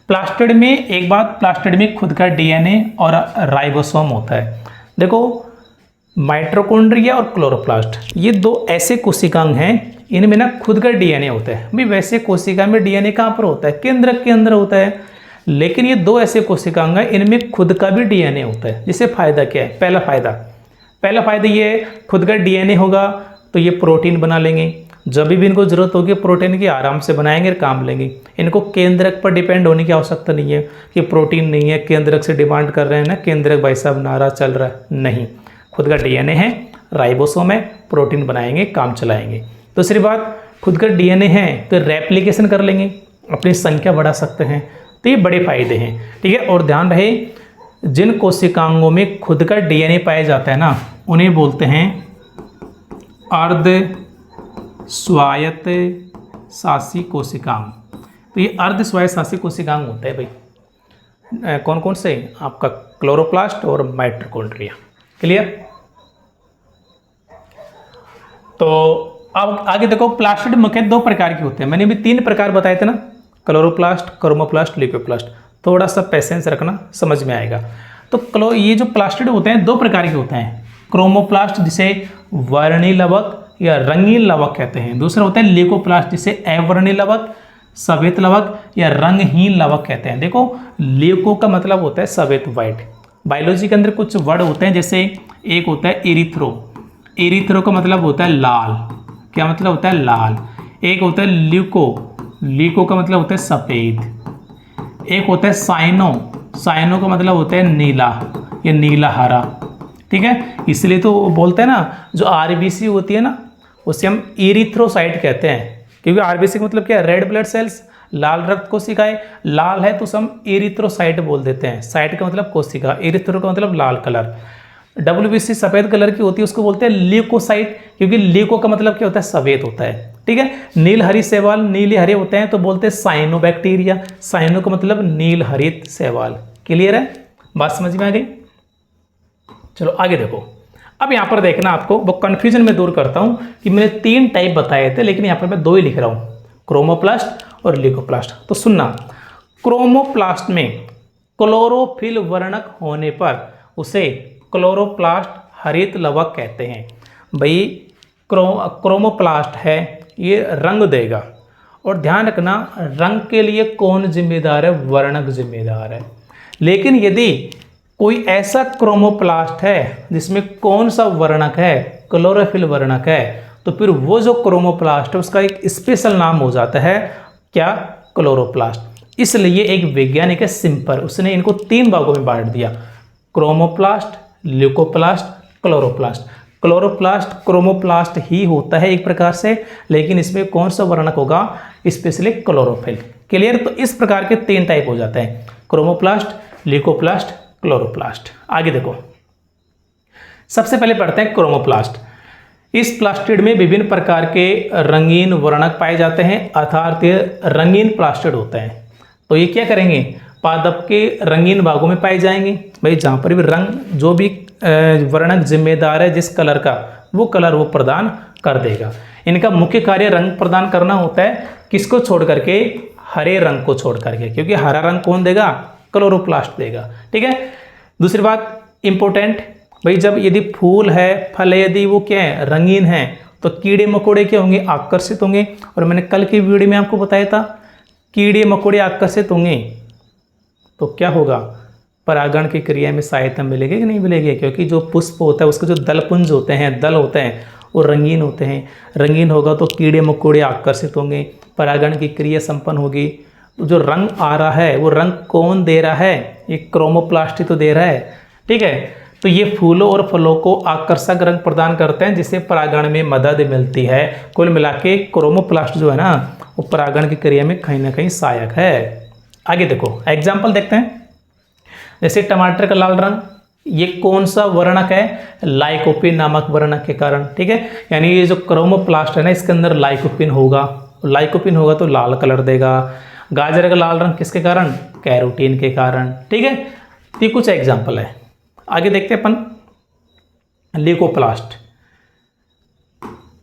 Speaker 1: प्लास्टिड में एक बात, प्लास्टिड में खुद का डीएनए और राइबोसोम होता है। देखो, माइटोकॉन्ड्रिया और क्लोरोप्लास्ट, ये 2 ऐसे कोशिकांग हैं, इनमें ना खुद का डीएनए होता है। भाई वैसे कोशिका में डीएनए कहाँ पर होता है, केंद्रक के अंदर होता है, लेकिन ये 2 ऐसे कोशिकांग हैं, इनमें खुद का भी डीएनए होता है। जिससे फायदा क्या है, पहला फायदा ये है, खुद का डीएनए होगा तो ये प्रोटीन बना लेंगे, जब भी इनको जरूरत होगी प्रोटीन की आराम से बनाएंगे और काम लेंगे। इनको केंद्रक पर डिपेंड होने की आवश्यकता नहीं है कि प्रोटीन नहीं है, केंद्रक से डिमांड कर रहे हैं ना, केंद्रक भाई साहब नारा चल रहा है, नहीं, खुद का डीएनए है, राइबोसोम है, प्रोटीन बनाएंगे, काम चलाएंगे। दूसरी बात, खुद का डीएनए है तो रेप्लिकेशन कर लेंगे, अपनी संख्या बढ़ा सकते हैं, तो ये बड़े फायदे हैं। ठीक है, और ध्यान रहे, जिन कोशिकांगों में खुद का डीएनए पाया जाता है ना, उन्हें बोलते हैं अर्ध स्वायत्त शासी कोशिकांग। तो ये अर्ध स्वायत्त शासी कोशिकांग होते हैं भाई, कौन कौन से, आपका क्लोरोप्लास्ट और माइटोकॉन्ड्रिया। क्लियर। तो अब आगे देखो, प्लास्टिड मुख्य 2 प्रकार के होते हैं, मैंने भी 3 प्रकार बताए थे ना, क्लोरोप्लास्ट, क्रोमोप्लास्ट, ल्यूकोप्लास्ट। थोड़ा सा पेशेंस रखना, समझ में आएगा। तो ये जो प्लास्टिड होते हैं 2 प्रकार के होते हैं, क्रोमोप्लास्ट जिसे वर्णीय लवक या रंगीन लवक कहते हैं, दूसरा होता है ल्यूकोप्लास्ट जिसे अवर्णीय लवक, सफेद लवक या रंगहीन लवक कहते हैं। देखो, ल्यूको का मतलब होता है सफेद, व्हाइट। बायोलॉजी के अंदर कुछ वर्ड होते हैं, जैसे एक होता है एरिथ्रो, एरिथ्रो का मतलब होता है लाल, क्या मतलब होता है, लाल। एक होता है ल्यूको, ल्यूको का मतलब होता है सफ़ेद। एक होता है साइनो, साइनो का मतलब होता है नीला या नीला हरा। ठीक है, इसलिए तो बोलते हैं ना, जो आरबीसी होती है ना, उसे हम एरिथ्रोसाइट कहते हैं, क्योंकि आरबीसी का मतलब क्या है, रेड ब्लड सेल्स, लाल रक्त कोशिकाएं, लाल है तो हम एरिथ्रोसाइट बोल देते हैं, साइट का मतलब कोशिका, एरिथ्रो का मतलब लाल कलर। डब्ल्यूबीसी सफ़ेद कलर की होती है, उसको बोलते हैं ल्यूकोसाइट, क्योंकि ल्यूको का मतलब क्या होता है, सफ़ेद होता है। ठीक है, नील हरी शैवाल, नीले हरे होते हैं तो बोलते हैं साइनोबैक्टीरिया, साइनो का मतलब नील हरित शैवाल। क्लियर है, बात समझ में आ गई। चलो आगे देखो, अब यहाँ पर देखना, आपको वो कन्फ्यूजन में दूर करता हूँ कि मैंने 3 टाइप बताए थे, लेकिन यहाँ पर मैं 2 ही लिख रहा हूँ, क्रोमोप्लास्ट और ल्यूकोप्लास्ट। तो सुनना, क्रोमोप्लास्ट में क्लोरोफिल वर्णक होने पर उसे क्लोरोप्लास्ट हरित लवक कहते हैं। भाई क्रोमोप्लास्ट है, ये रंग देगा, और ध्यान रखना, रंग के लिए कौन जिम्मेदार है, वर्णक जिम्मेदार है। लेकिन यदि कोई ऐसा क्रोमोप्लास्ट है जिसमें कौन सा वर्णक है, क्लोरोफिल वर्णक है, तो फिर वो जो क्रोमोप्लास्ट है उसका एक स्पेशल नाम हो जाता है, क्या, क्लोरोप्लास्ट। इसलिए एक वैज्ञानिक है सिम्पर, उसने इनको 3 भागों में बांट दिया, chromoplast, leucoplast, chloroplast. Chloroplast chromoplast ही होता है एक प्रकार से, लेकिन इसमें कौन सा वर्णक होगा, स्पेशली क्लोरोफिल। क्लियर। तो इस प्रकार के 3 टाइप हो जाते हैं, क्रोमोप्लास्ट, ल्यूकोप्लास्ट, क्लोरोप्लास्ट। आगे देखो, सबसे पहले पढ़ते हैं क्रोमोप्लास्ट। इस प्लास्टिड में विभिन्न प्रकार के रंगीन वर्णक पाए जाते हैं, अर्थात रंगीन प्लास्टिड होते हैं। तो ये क्या करेंगे, पादप के रंगीन भागों में पाए जाएंगे। भाई जहाँ पर भी रंग, जो भी वर्णक जिम्मेदार है जिस कलर का, वो कलर वो प्रदान कर देगा। इनका मुख्य कार्य रंग प्रदान करना होता है, किसको छोड़ करके, हरे रंग को छोड़ करके, क्योंकि हरा रंग कौन देगा, क्लोरोप्लास्ट देगा। ठीक है। दूसरी बात इंपॉर्टेंट, भाई जब यदि फूल है, फल है, यदि वो क्या है, रंगीन है, तो कीड़े मकोड़े क्या होंगे, आकर्षित होंगे। और मैंने कल की वीडियो में आपको बताया था, कीड़े मकोड़े आकर्षित होंगे तो क्या होगा, परागण की क्रिया में सहायता मिलेगी कि नहीं मिलेगी, क्योंकि जो पुष्प होता है उसके जो दलपुंज होते हैं, दल होते हैं, वो रंगीन होते हैं। रंगीन होगा तो कीड़े मकोड़े आकर्षित होंगे, परागण की क्रिया संपन्न होगी। तो जो रंग आ रहा है वो रंग कौन दे रहा है, ये क्रोमोप्लास्ट ही तो दे रहा है। ठीक है। तो ये फूलों और फलों को आकर्षक रंग प्रदान करते हैं, जिससे परागण में मदद मिलती है। कुल मिला के क्रोमोप्लास्ट जो है ना, वो परागण की क्रिया में कहीं ना कहीं सहायक है। आगे देखो एग्जाम्पल देखते हैं। जैसे टमाटर का लाल रंग, ये कौन सा वर्णक है, लाइकोपिन नामक वर्णक के कारण। ठीक है। यानी ये जो क्रोमोप्लास्ट है ना, इसके अंदर लाइकोपिन होगा, लाइकोपिन होगा तो लाल कलर देगा। गाजर का लाल रंग किसके कारण, कैरोटीन के कारण। ठीक है। तो ये कुछ एग्जाम्पल है। आगे देखते हैं अपन ल्यूकोप्लास्ट।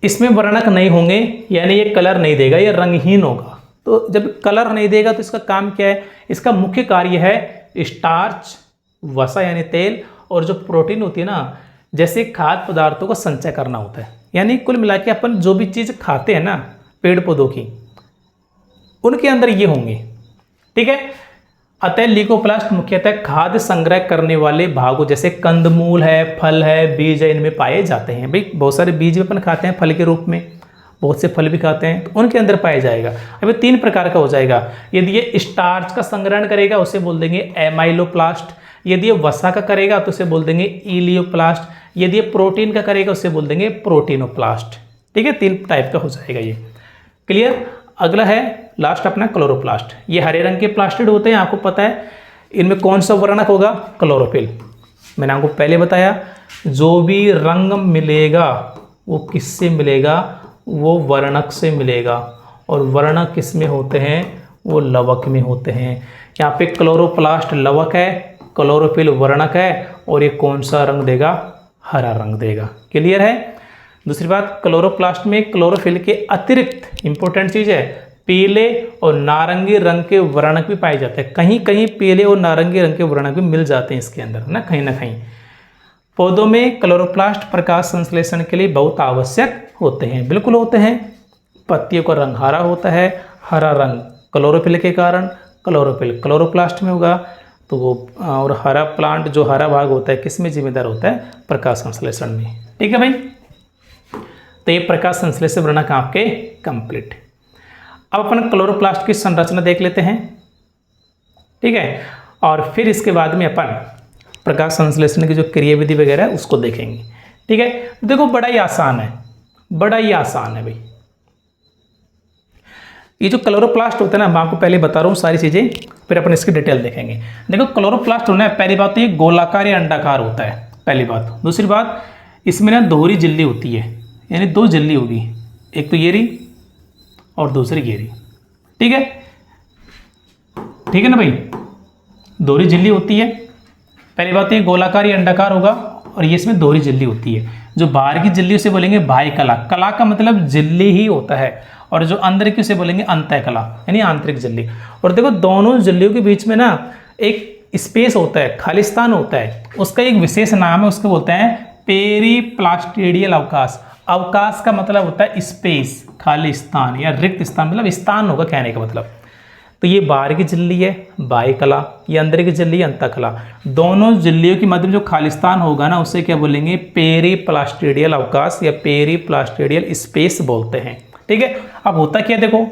Speaker 1: इसमें वर्णक नहीं होंगे, यानी ये कलर नहीं देगा, ये रंगहीन होगा। तो जब कलर नहीं देगा तो इसका काम क्या है, इसका मुख्य कार्य है स्टार्च, वसा यानी तेल, और जो प्रोटीन होती है ना, जैसे खाद्य पदार्थों का संचय करना होता है। यानी कुल मिला के अपन जो भी चीज़ खाते हैं ना पेड़ पौधों की, उनके अंदर ये होंगे। ठीक है। अतः ल्यूकोप्लास्ट मुख्यतः खाद्य संग्रह करने वाले भागों, जैसे कंदमूल है, फल है, बीज है, इनमें पाए जाते हैं। भाई बहुत सारे बीज भी अपन खाते हैं फल के रूप में, बहुत से फल भी खाते हैं, तो उनके अंदर पाया जाएगा। अभी 3 प्रकार का हो जाएगा। यदि ये स्टार्च का संग्रहण करेगा उसे बोल देंगे एमाइलोप्लास्ट, यदि ये वसा का करेगा तो उसे बोल देंगे इलियोप्लास्ट, यदि ये प्रोटीन का करेगा उसे बोल देंगे प्रोटीनोप्लास्ट। ठीक है। 3 टाइप का हो जाएगा ये। क्लियर। अगला है लास्ट अपना क्लोरोप्लास्ट। ये हरे रंग के प्लास्टिड होते हैं, आपको पता है। इनमें कौन सा वर्णक होगा, क्लोरोफिल। मैंने आपको पहले बताया, जो भी रंग मिलेगा वो किससे मिलेगा, वो वर्णक से मिलेगा। और वर्णक किस में होते हैं, वो लवक में होते हैं। यहाँ पे क्लोरोप्लास्ट लवक है, क्लोरोफिल वर्णक है, और ये कौन सा रंग देगा, हरा रंग देगा। क्लियर है। दूसरी बात, क्लोरोप्लास्ट में क्लोरोफिल के अतिरिक्त इंपॉर्टेंट चीज़ है, पीले और नारंगी रंग के वर्णक भी पाए जाते हैं। कहीं कहीं पीले और नारंगी रंग के वर्णक भी मिल जाते हैं इसके अंदर ना कहीं। पौधों में क्लोरोप्लास्ट प्रकाश संश्लेषण के लिए बहुत आवश्यक होते हैं, बिल्कुल होते हैं। पत्तियों का रंग हरा होता है, हरा रंग क्लोरोफिल के कारण, क्लोरोफिल क्लोरोप्लास्ट में होगा। तो वो और हरा प्लांट जो हरा भाग होता है किस में जिम्मेदार होता है, प्रकाश संश्लेषण में। ठीक है भाई। तो ये प्रकाश संश्लेषण वर्णक आपके कंप्लीट। अब अपन क्लोरोप्लास्ट की संरचना देख लेते हैं। ठीक है। और फिर इसके बाद में अपन प्रकाश संश्लेषण की जो क्रियाविधि वगैरह है उसको देखेंगे। ठीक है। देखो बड़ा ही आसान है, बड़ा ही आसान है भाई। ये जो क्लोरोप्लास्ट होता है ना, मैं आपको पहले बता रहा हूँ सारी चीज़ें, फिर अपन इसकी डिटेल देखेंगे। देखो क्लोरोप्लास्ट होना है, पहली बात तो ये गोलाकार या अंडाकार होता है, पहली बात। दूसरी बात, इसमें ना दोहरी झिल्ली होती है, यानी 2 झिल्ली होगी, एक तो ये रही और दूसरी ये रही। ठीक है। ठीक है ना भाई, दोहरी झिल्ली होती है। पहली बात तो ये गोलाकार या अंडाकार होगा, और ये इसमें दोहरी झिल्ली होती है। जो बाहर की झिल्ली उसे बोलेंगे बाह्य कला, कला का मतलब झिल्ली ही होता है, और जो अंदर की उसे बोलेंगे अंतः कला यानी आंतरिक झिल्ली। और देखो दोनों झिल्लियों के बीच में ना एक स्पेस होता है, खालिस्तान होता है, उसका एक विशेष नाम है, उसको बोलते हैं पेरीप्लास्टिडियल अवकाश। अवकाश का मतलब होता है स्पेस, खाली स्थान या रिक्त स्थान, मतलब स्थान होगा कहने का मतलब। तो ये बाहर की झिल्ली है बाह्य कला, ये अंदर की झिल्ली है अंतः कला। दोनों झिल्लियों के मध्य में जो खालिस्तान होगा ना उसे क्या बोलेंगे, पेरीप्लास्टिडियल अवकाश या पेरीप्लास्टिडियल स्पेस बोलते हैं। ठीक है। अब होता क्या, देखो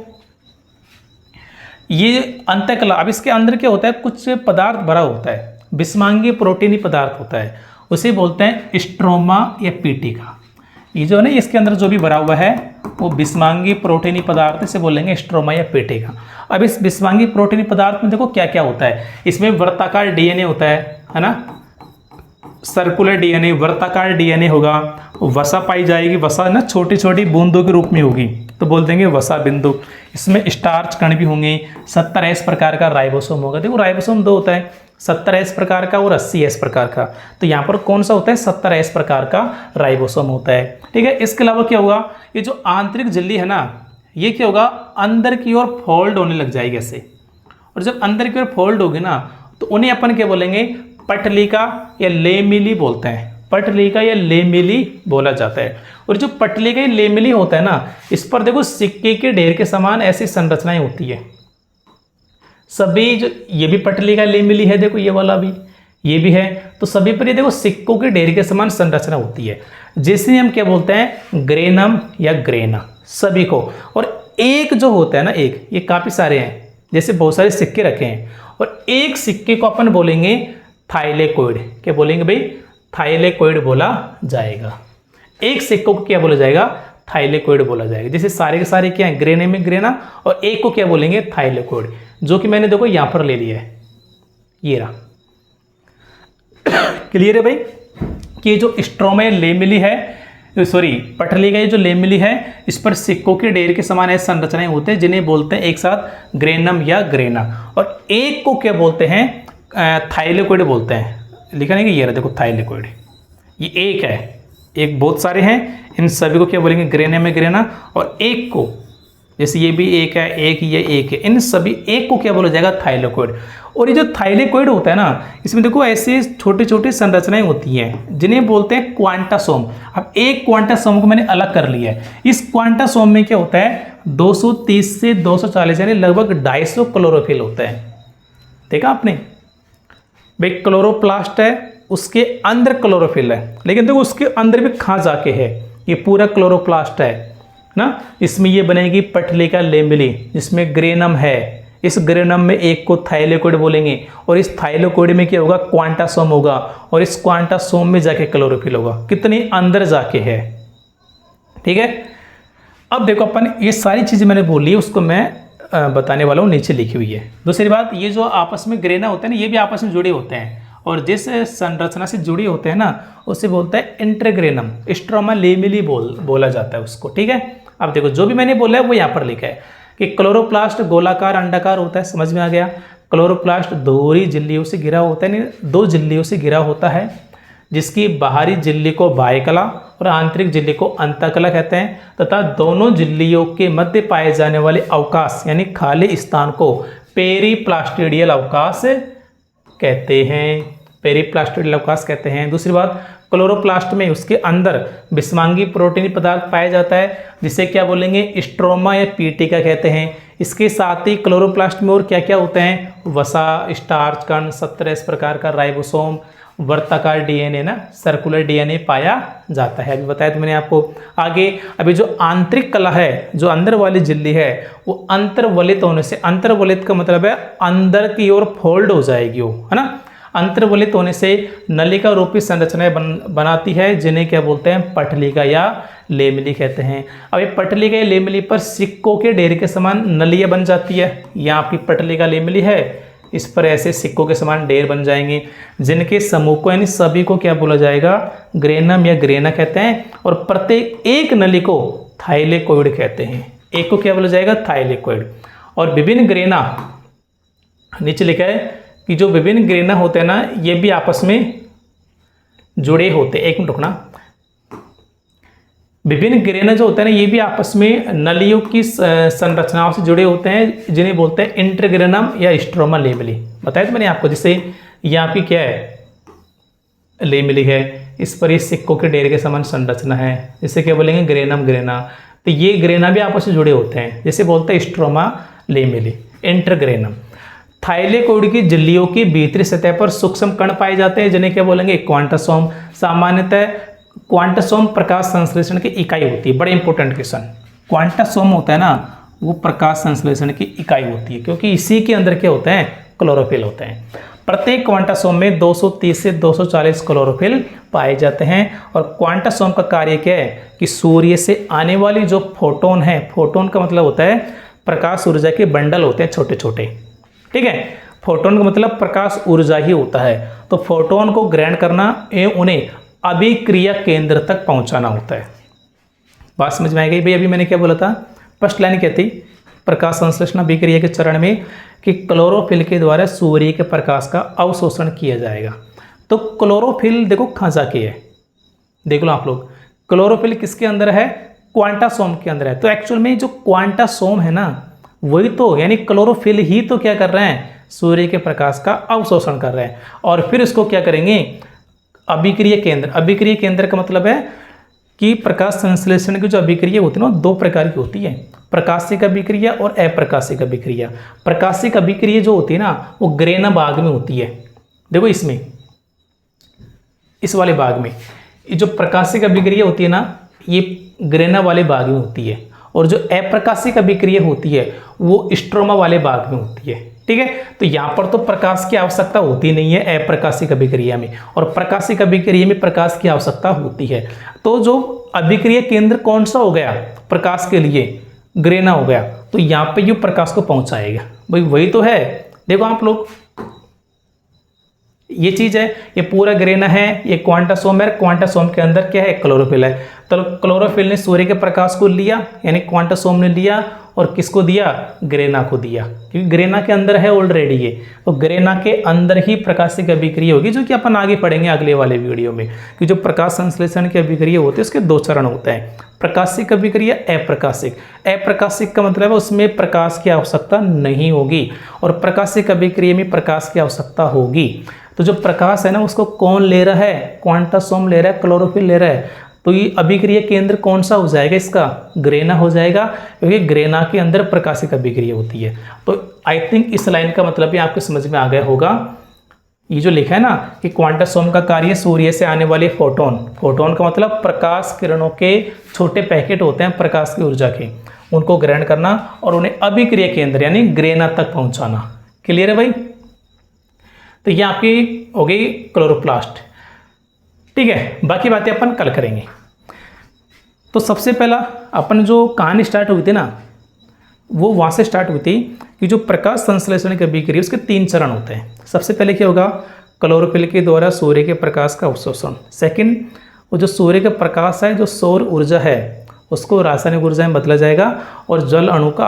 Speaker 1: ये अंतः कला, अब इसके अंदर क्या होता है, कुछ पदार्थ भरा होता है, विषमांगीय प्रोटीनी पदार्थ होता है, उसे बोलते हैं स्ट्रोमा या पीटिका। ये जो है ना इसके अंदर जो भी भरा हुआ है वो विषमांगी प्रोटीनी पदार्थ से बोलेंगे स्ट्रोमा या पेटिका। अब इस विषमांगी प्रोटीनी पदार्थ में देखो क्या क्या होता है, इसमें वृत्ताकार डीएनए होता है ना, सर्कुलर डीएनए, वर्ताकार डीएनए होगा, वसा पाई जाएगी, वसा ना छोटी छोटी बूंदों के रूप में होगी तो बोल देंगे वसा बिंदु। इसमें स्टार्च कण भी होंगे। 70S प्रकार का राइबोसोम होगा। देखो राइबोसोम दो होता है, 70S प्रकार का और 80S प्रकार का। तो यहाँ पर कौन सा होता है? 70S प्रकार का राइबोसोम होता है। ठीक है, इसके अलावा क्या होगा, ये जो आंतरिक झिल्ली है ना, ये क्या होगा, अंदर की ओर फोल्ड होने लग जाएगी ऐसे। और जब अंदर की ओर फोल्ड होगी ना तो उन्हें अपन क्या बोलेंगे? पटलिका या लेमिली बोलते हैं। पटलिका या लेमिली बोला जाता है। और जो पटलिका या लेमिली होता है ना, इस पर देखो सिक्के के ढेर के समान ऐसी संरचनाएं होती है सभी। जो ये भी पटलिका लेमिली है, देखो ये वाला भी, ये भी है, तो सभी पर ये देखो सिक्कों के ढेर के समान संरचना होती है, जिसे हम क्या बोलते हैं? ग्रेनम या ग्रेना, सभी को। और एक जो होता है ना, एक, ये काफी सारे हैं, जैसे बहुत सारे सिक्के रखे हैं, और एक सिक्के को अपन बोलेंगे थाइलेकोइड। क्या बोलेंगे भाई? थाइलेकोइड बोला जाएगा। एक सिक्कों को क्या बोला जाएगा? थाइलेकोइड बोला जाएगा। जैसे सारे के सारे क्या है? ग्रेने में ग्रेना, और एक को क्या बोलेंगे? थाइलेकोइड, जो कि मैंने देखो यहां पर ले लिया है, ये रहा। क्लियर है भाई कि ये जो स्ट्रोमा लेमिली है, सॉरी पटलिका ये जो लेमिली है, इस पर सिक्कों के ढेर के समान ऐसे संरचनाएं होते हैं जिन्हें बोलते हैं एक साथ ग्रेनम या ग्रेना। और एक को क्या बोलते हैं? थाइलेकोइड बोलते हैं। लिखा नहीं कि ये रहा देखो थाइलेकोइड, ये एक है, एक बहुत सारे हैं, इन सभी को क्या बोलेंगे? ग्रेनम में ग्रेना। और एक को, जैसे ये भी एक है, एक ये एक है, इन सभी एक को क्या बोला जाएगा? थाइलेकोइड। और ये जो थाइलेकोइड होता है ना, इसमें देखो ऐसे छोटी छोटी संरचनाएं होती हैं जिन्हें बोलते हैं क्वांटासोम। अब एक क्वांटासोम को मैंने अलग कर लिया है। इस क्वांटासोम में क्या होता है? 230 से 240 यानी लगभग 250 क्लोरोफिल होता है। देखा आपने भाई, क्लोरोप्लास्ट है, उसके अंदर क्लोरोफिल है, लेकिन देखो उसके अंदर भी कहाँ जाके है? ये पूरा क्लोरोप्लास्ट है ना। इसमें ये बनेगी पटलिका लेमिली, जिसमें ग्रेनम है। इस ग्रेनम में एक को थाइलेकोइड बोलेंगे, और इस थाइलेकोइड में क्या होगा? क्वांटासोम होगा, और इस क्वांटासोम में जाके क्लोरोफिल होगा। कितनी अंदर जाके है। ठीक है, अब देखो अपन ये सारी चीजें मैंने बोली, उसको मैं बताने वाला हूँ, नीचे लिखी हुई है। दूसरी बात, ये जो आपस में ग्रेना होते हैं ना, ये भी आपस में जुड़े होते हैं, और जिस संरचना से जुड़े होते हैं ना, उसे बोलता है इंटरग्रेनम। स्ट्रोमा लेमिली बोला जाता है उसको। ठीक है, अब देखो जो भी मैंने बोला है वो यहाँ पर लिखा है कि क्लोरोप्लास्ट गोलाकार अंडाकार होता है। समझ में आ गया? क्लोरोप्लास्ट दोहरी झिल्लियों से घिरा होता है, दो झिल्लियों से घिरा होता है, जिसकी बाहरी झिल्ली को बाह्यकला और आंतरिक झिल्ली को अंतःकला कहते हैं, तथा दोनों झिल्लियों के मध्य पाए जाने वाले अवकाश यानी खाली स्थान को पेरीप्लास्टिडियल अवकाश कहते हैं। पेरीप्लास्टिडियल अवकाश कहते हैं। दूसरी बात, क्लोरोप्लास्ट में उसके अंदर विषमांगी प्रोटीन पदार्थ पाया जाता है, जिसे क्या बोलेंगे? स्ट्रोमा या पीटिका कहते हैं। इसके साथ ही क्लोरोप्लास्ट में और क्या क्या होते हैं? वसा, स्टार्च कण, 70S प्रकार का राइबोसोम, वर्ताकार डीएनए ना, सर्कुलर डीएनए पाया जाता है। अभी बताया तो मैंने आपको। आगे अभी जो आंतरिक कला है, जो अंदर वाली झिल्ली है, वो अंतर्वलित होने से, अंतर्वलित का मतलब है अंदर की ओर फोल्ड हो जाएगी वो, है ना। अंतर्वलित होने से नलिका रूपी संरचनाएं बनाती है, जिन्हें क्या बोलते हैं? पटलिका या लेमिली कहते हैं। अब ये पटलिका या लेमिली पर सिक्कों के ढेर के समान नलियां बन जाती है। यहाँ आपकी पटलिका लेमिली है, इस पर ऐसे सिक्कों के समान ढेर बन जाएंगे, जिनके समूह को यानी सभी को क्या बोला जाएगा? ग्रेनम या ग्रेना कहते हैं। और प्रत्येक एक नली को थाइलेकोइड कहते हैं। एक को क्या बोला जाएगा? थाइलेकोइड। और विभिन्न ग्रेना, नीचे लिखा है कि जो विभिन्न ग्रेना होते हैं ना, ये भी आपस में जुड़े होते हैं। एक मिनट रुकना। विभिन्न ग्रेना जो होते हैं ना, ये भी आपस में नलियों की संरचनाओं से जुड़े होते हैं, जिन्हें बोलते हैं इंटरग्रेनम या स्ट्रोमा लेमिली। बताया तो मैंने आपको। जैसे ये आपकी क्या है? लेमिली है, इस पर ये सिक्कों के ढेर के समान संरचना है, जिसे क्या बोलेंगे? Granum grana. तो ये ग्रेना भी आपस में जुड़े होते हैं, जैसे बोलते हैं स्ट्रोमा लेमिली, इंटरग्रेनम। थाइलेकोइड की झिल्लियों की भीतरी सतह पर सूक्ष्म कण पाए जाते हैं, जिन्हें क्या बोलेंगे? क्वांटासोम। सामान्यतः क्वांटासोम प्रकाश संश्लेषण की इकाई होती है। बड़े इंपॉर्टेंट क्वेश्चन। क्वांटासोम होता है ना, वो प्रकाश संश्लेषण की इकाई होती है, क्योंकि इसी के अंदर क्या होते हैं? क्लोरोफिल होते हैं। प्रत्येक क्वांटासोम में 230 से 240 क्लोरोफिल पाए जाते हैं। और क्वांटासोम का कार्य क्या है? कि सूर्य से आने वाली जो फोटोन है, फोटोन का मतलब होता है प्रकाश ऊर्जा के बंडल होते हैं छोटे छोटे। ठीक है, फोटोन का मतलब प्रकाश ऊर्जा ही होता है। तो फोटोन को ग्रहण करना एवं उन्हें अभिक्रिया केंद्र तक पहुंचाना होता है। बात समझ में आ गई भाई? अभी मैंने क्या बोला था, फर्स्ट लाइन क्या थी, प्रकाश संश्लेषण अभिक्रिया के चरण में कि क्लोरोफिल के द्वारा सूर्य के प्रकाश का अवशोषण किया जाएगा। तो क्लोरोफिल देखो कहाँ जाके है, देख लो आप लोग, क्लोरोफिल किसके अंदर है, क्वांटासोम के अंदर है। तो एक्चुअल में जो क्वांटासोम है ना, वही तो यानी क्लोरोफिल ही तो क्या कर रहे हैं, सूर्य के प्रकाश का अवशोषण कर रहे हैं। और फिर इसको क्या करेंगे, अभिक्रिया केंद्र। अभिक्रिया केंद्र का मतलब है कि प्रकाश संश्लेषण की जो अभिक्रिया होती है ना, दो प्रकार की होती है, प्रकाशिक अभिक्रिया और अप्रकाशिक अभिक्रिया। प्रकाशिक अभिक्रिया जो होती है ना, वो ग्रेना भाग में होती है। देखो इसमें, इस वाले भाग में ये जो प्रकाशिक अभिक्रिया होती है ना, ये ग्रेना वाले भाग में होती है। और जो अप्रकाशिक अभिक्रिया होती है वो स्ट्रोमा वाले भाग में होती है। ठीक है, तो यहाँ पर तो प्रकाश की आवश्यकता होती नहीं है अप्रकाशिक अभिक्रिया में, और प्रकाशिक अभिक्रिया में प्रकाश की आवश्यकता होती है। तो जो अभिक्रिया केंद्र कौन सा हो गया प्रकाश के लिए, ग्रेना हो गया। तो यहाँ पे ये प्रकाश को पहुंचाएगा, भाई वही तो है। देखो आप लोग, ये चीज है, ये पूरा ग्रेना है, ये क्वांटासोम है, क्वांटासोम के अंदर क्या है, क्लोरोफिल है। तो क्लोरोफिल ने सूर्य के प्रकाश को लिया, यानी क्वांटासोम ने लिया, और किसको दिया, ग्रेना को दिया, क्योंकि ग्रेना के अंदर है ऑलरेडी ये। तो ग्रेना के अंदर ही प्रकाशिक अभिक्रिया होगी, जो कि अपन आगे पढ़ेंगे अगले वाले वीडियो में, कि जो प्रकाश संश्लेषण की अभिक्रिया होती है उसके दो चरण होते हैं, प्रकाशिक अभिक्रिया, अप्रकाशिक। अप्रकाशिक का मतलब है उसमें प्रकाश की आवश्यकता नहीं होगी, और प्रकाशिक अभिक्रिया में प्रकाश की आवश्यकता होगी। तो जो प्रकाश है ना, उसको कौन ले रहा है, क्वांटासोम ले रहा है, क्लोरोफिल ले रहा है। तो ये अभिक्रिया केंद्र कौन सा हो जाएगा इसका, ग्रेना हो जाएगा, क्योंकि ग्रेना के अंदर प्रकाशिक अभिक्रिया होती है। तो आई थिंक इस लाइन का मतलब भी आपको समझ में आ गया होगा। ये जो लिखा है ना कि क्वांटासोम का कार्य सूर्य से आने वाले फोटोन, फोटोन का मतलब प्रकाश किरणों के छोटे पैकेट होते हैं प्रकाश की ऊर्जा के, उनको ग्रहण करना और उन्हें अभिक्रिया केंद्र यानी ग्रेना तक पहुंचाना। क्लियर है भाई? तो ये आपकी हो गई क्लोरोप्लास्ट। ठीक है, बाकी बातें अपन कल करेंगे। तो सबसे पहला अपन जो कहानी स्टार्ट हुई थी ना, वो वहाँ से स्टार्ट हुई थी कि जो प्रकाश संश्लेषण की अभिक्रिया उसके 3 चरण होते हैं। सबसे पहले क्या होगा, क्लोरोफिल के द्वारा सूर्य के प्रकाश का अवशोषण। सेकंड, वो जो सूर्य का प्रकाश है, जो सौर ऊर्जा है, उसको रासायनिक ऊर्जा में बदला जाएगा और जल अणु का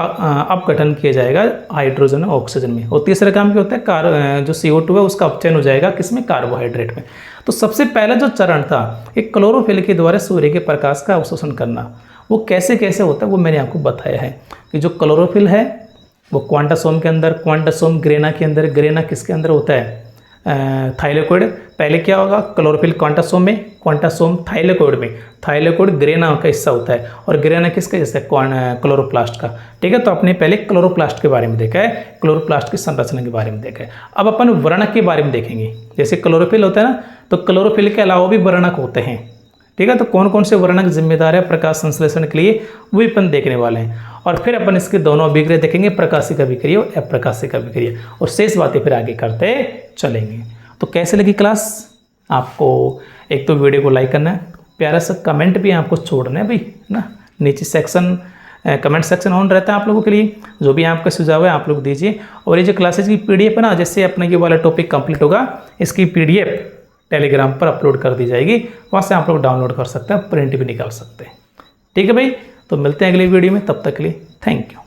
Speaker 1: अपघटन किया जाएगा हाइड्रोजन और ऑक्सीजन में। और तीसरा काम क्या होता है, जो CO2 है उसका अपचयन हो जाएगा किसमें, कार्बोहाइड्रेट में। तो सबसे पहला जो चरण था एक क्लोरोफिल के द्वारा सूर्य के प्रकाश का अवशोषण करना, वो कैसे कैसे होता है वो मैंने आपको बताया है। कि जो क्लोरोफिल है वो क्वांटासोम के अंदर, क्वांटासोम ग्रेना के अंदर, ग्रेना किसके अंदर होता है, थाइलेकोइड। पहले क्या होगा, क्लोरोफिल क्वांटासोम में, क्वांटासोम थाइलेकोइड में, थाइलेकोइड ग्रेना का हिस्सा होता है, और ग्रेना किसका हिस्सा है, क्लोरोप्लास्ट का। ठीक है, तो आपने पहले क्लोरोप्लास्ट के बारे में देखा है, क्लोरोप्लास्ट की संरचना के बारे में देखा है। अब अपन वर्णक के बारे में देखेंगे। जैसे क्लोरोफिल होता है ना, तो क्लोरोफिल के अलावा भी वर्णक होते हैं। ठीक है, तो कौन कौन से वर्णक जिम्मेदार है प्रकाश संश्लेषण के लिए, वो भी अपन देखने वाले हैं। और फिर अपन इसके दोनों अभिक्रिया देखेंगे, प्रकाशिक अभिक्रिया और अप्रकाशिक अभिक्रिया, और शेष बातें फिर आगे करते चलेंगे। तो कैसे लगी क्लास आपको? एक तो वीडियो को लाइक करना है, प्यारा सा कमेंट भी आपको छोड़ना है भाई, ना नीचे सेक्शन कमेंट सेक्शन ऑन रहता है आप लोगों के लिए। जो भी आपका सुझाव है आप लोग दीजिए। और ये जो क्लासेज की PDF है ना, जैसे अपना ये वाला टॉपिक कंप्लीट होगा, इसकी PDF टेलीग्राम पर अपलोड कर दी जाएगी, वहाँ से आप लोग डाउनलोड कर सकते हैं, प्रिंट भी निकाल सकते हैं। ठीक है भाई, तो मिलते हैं अगली वीडियो में, तब तक के लिए थैंक यू।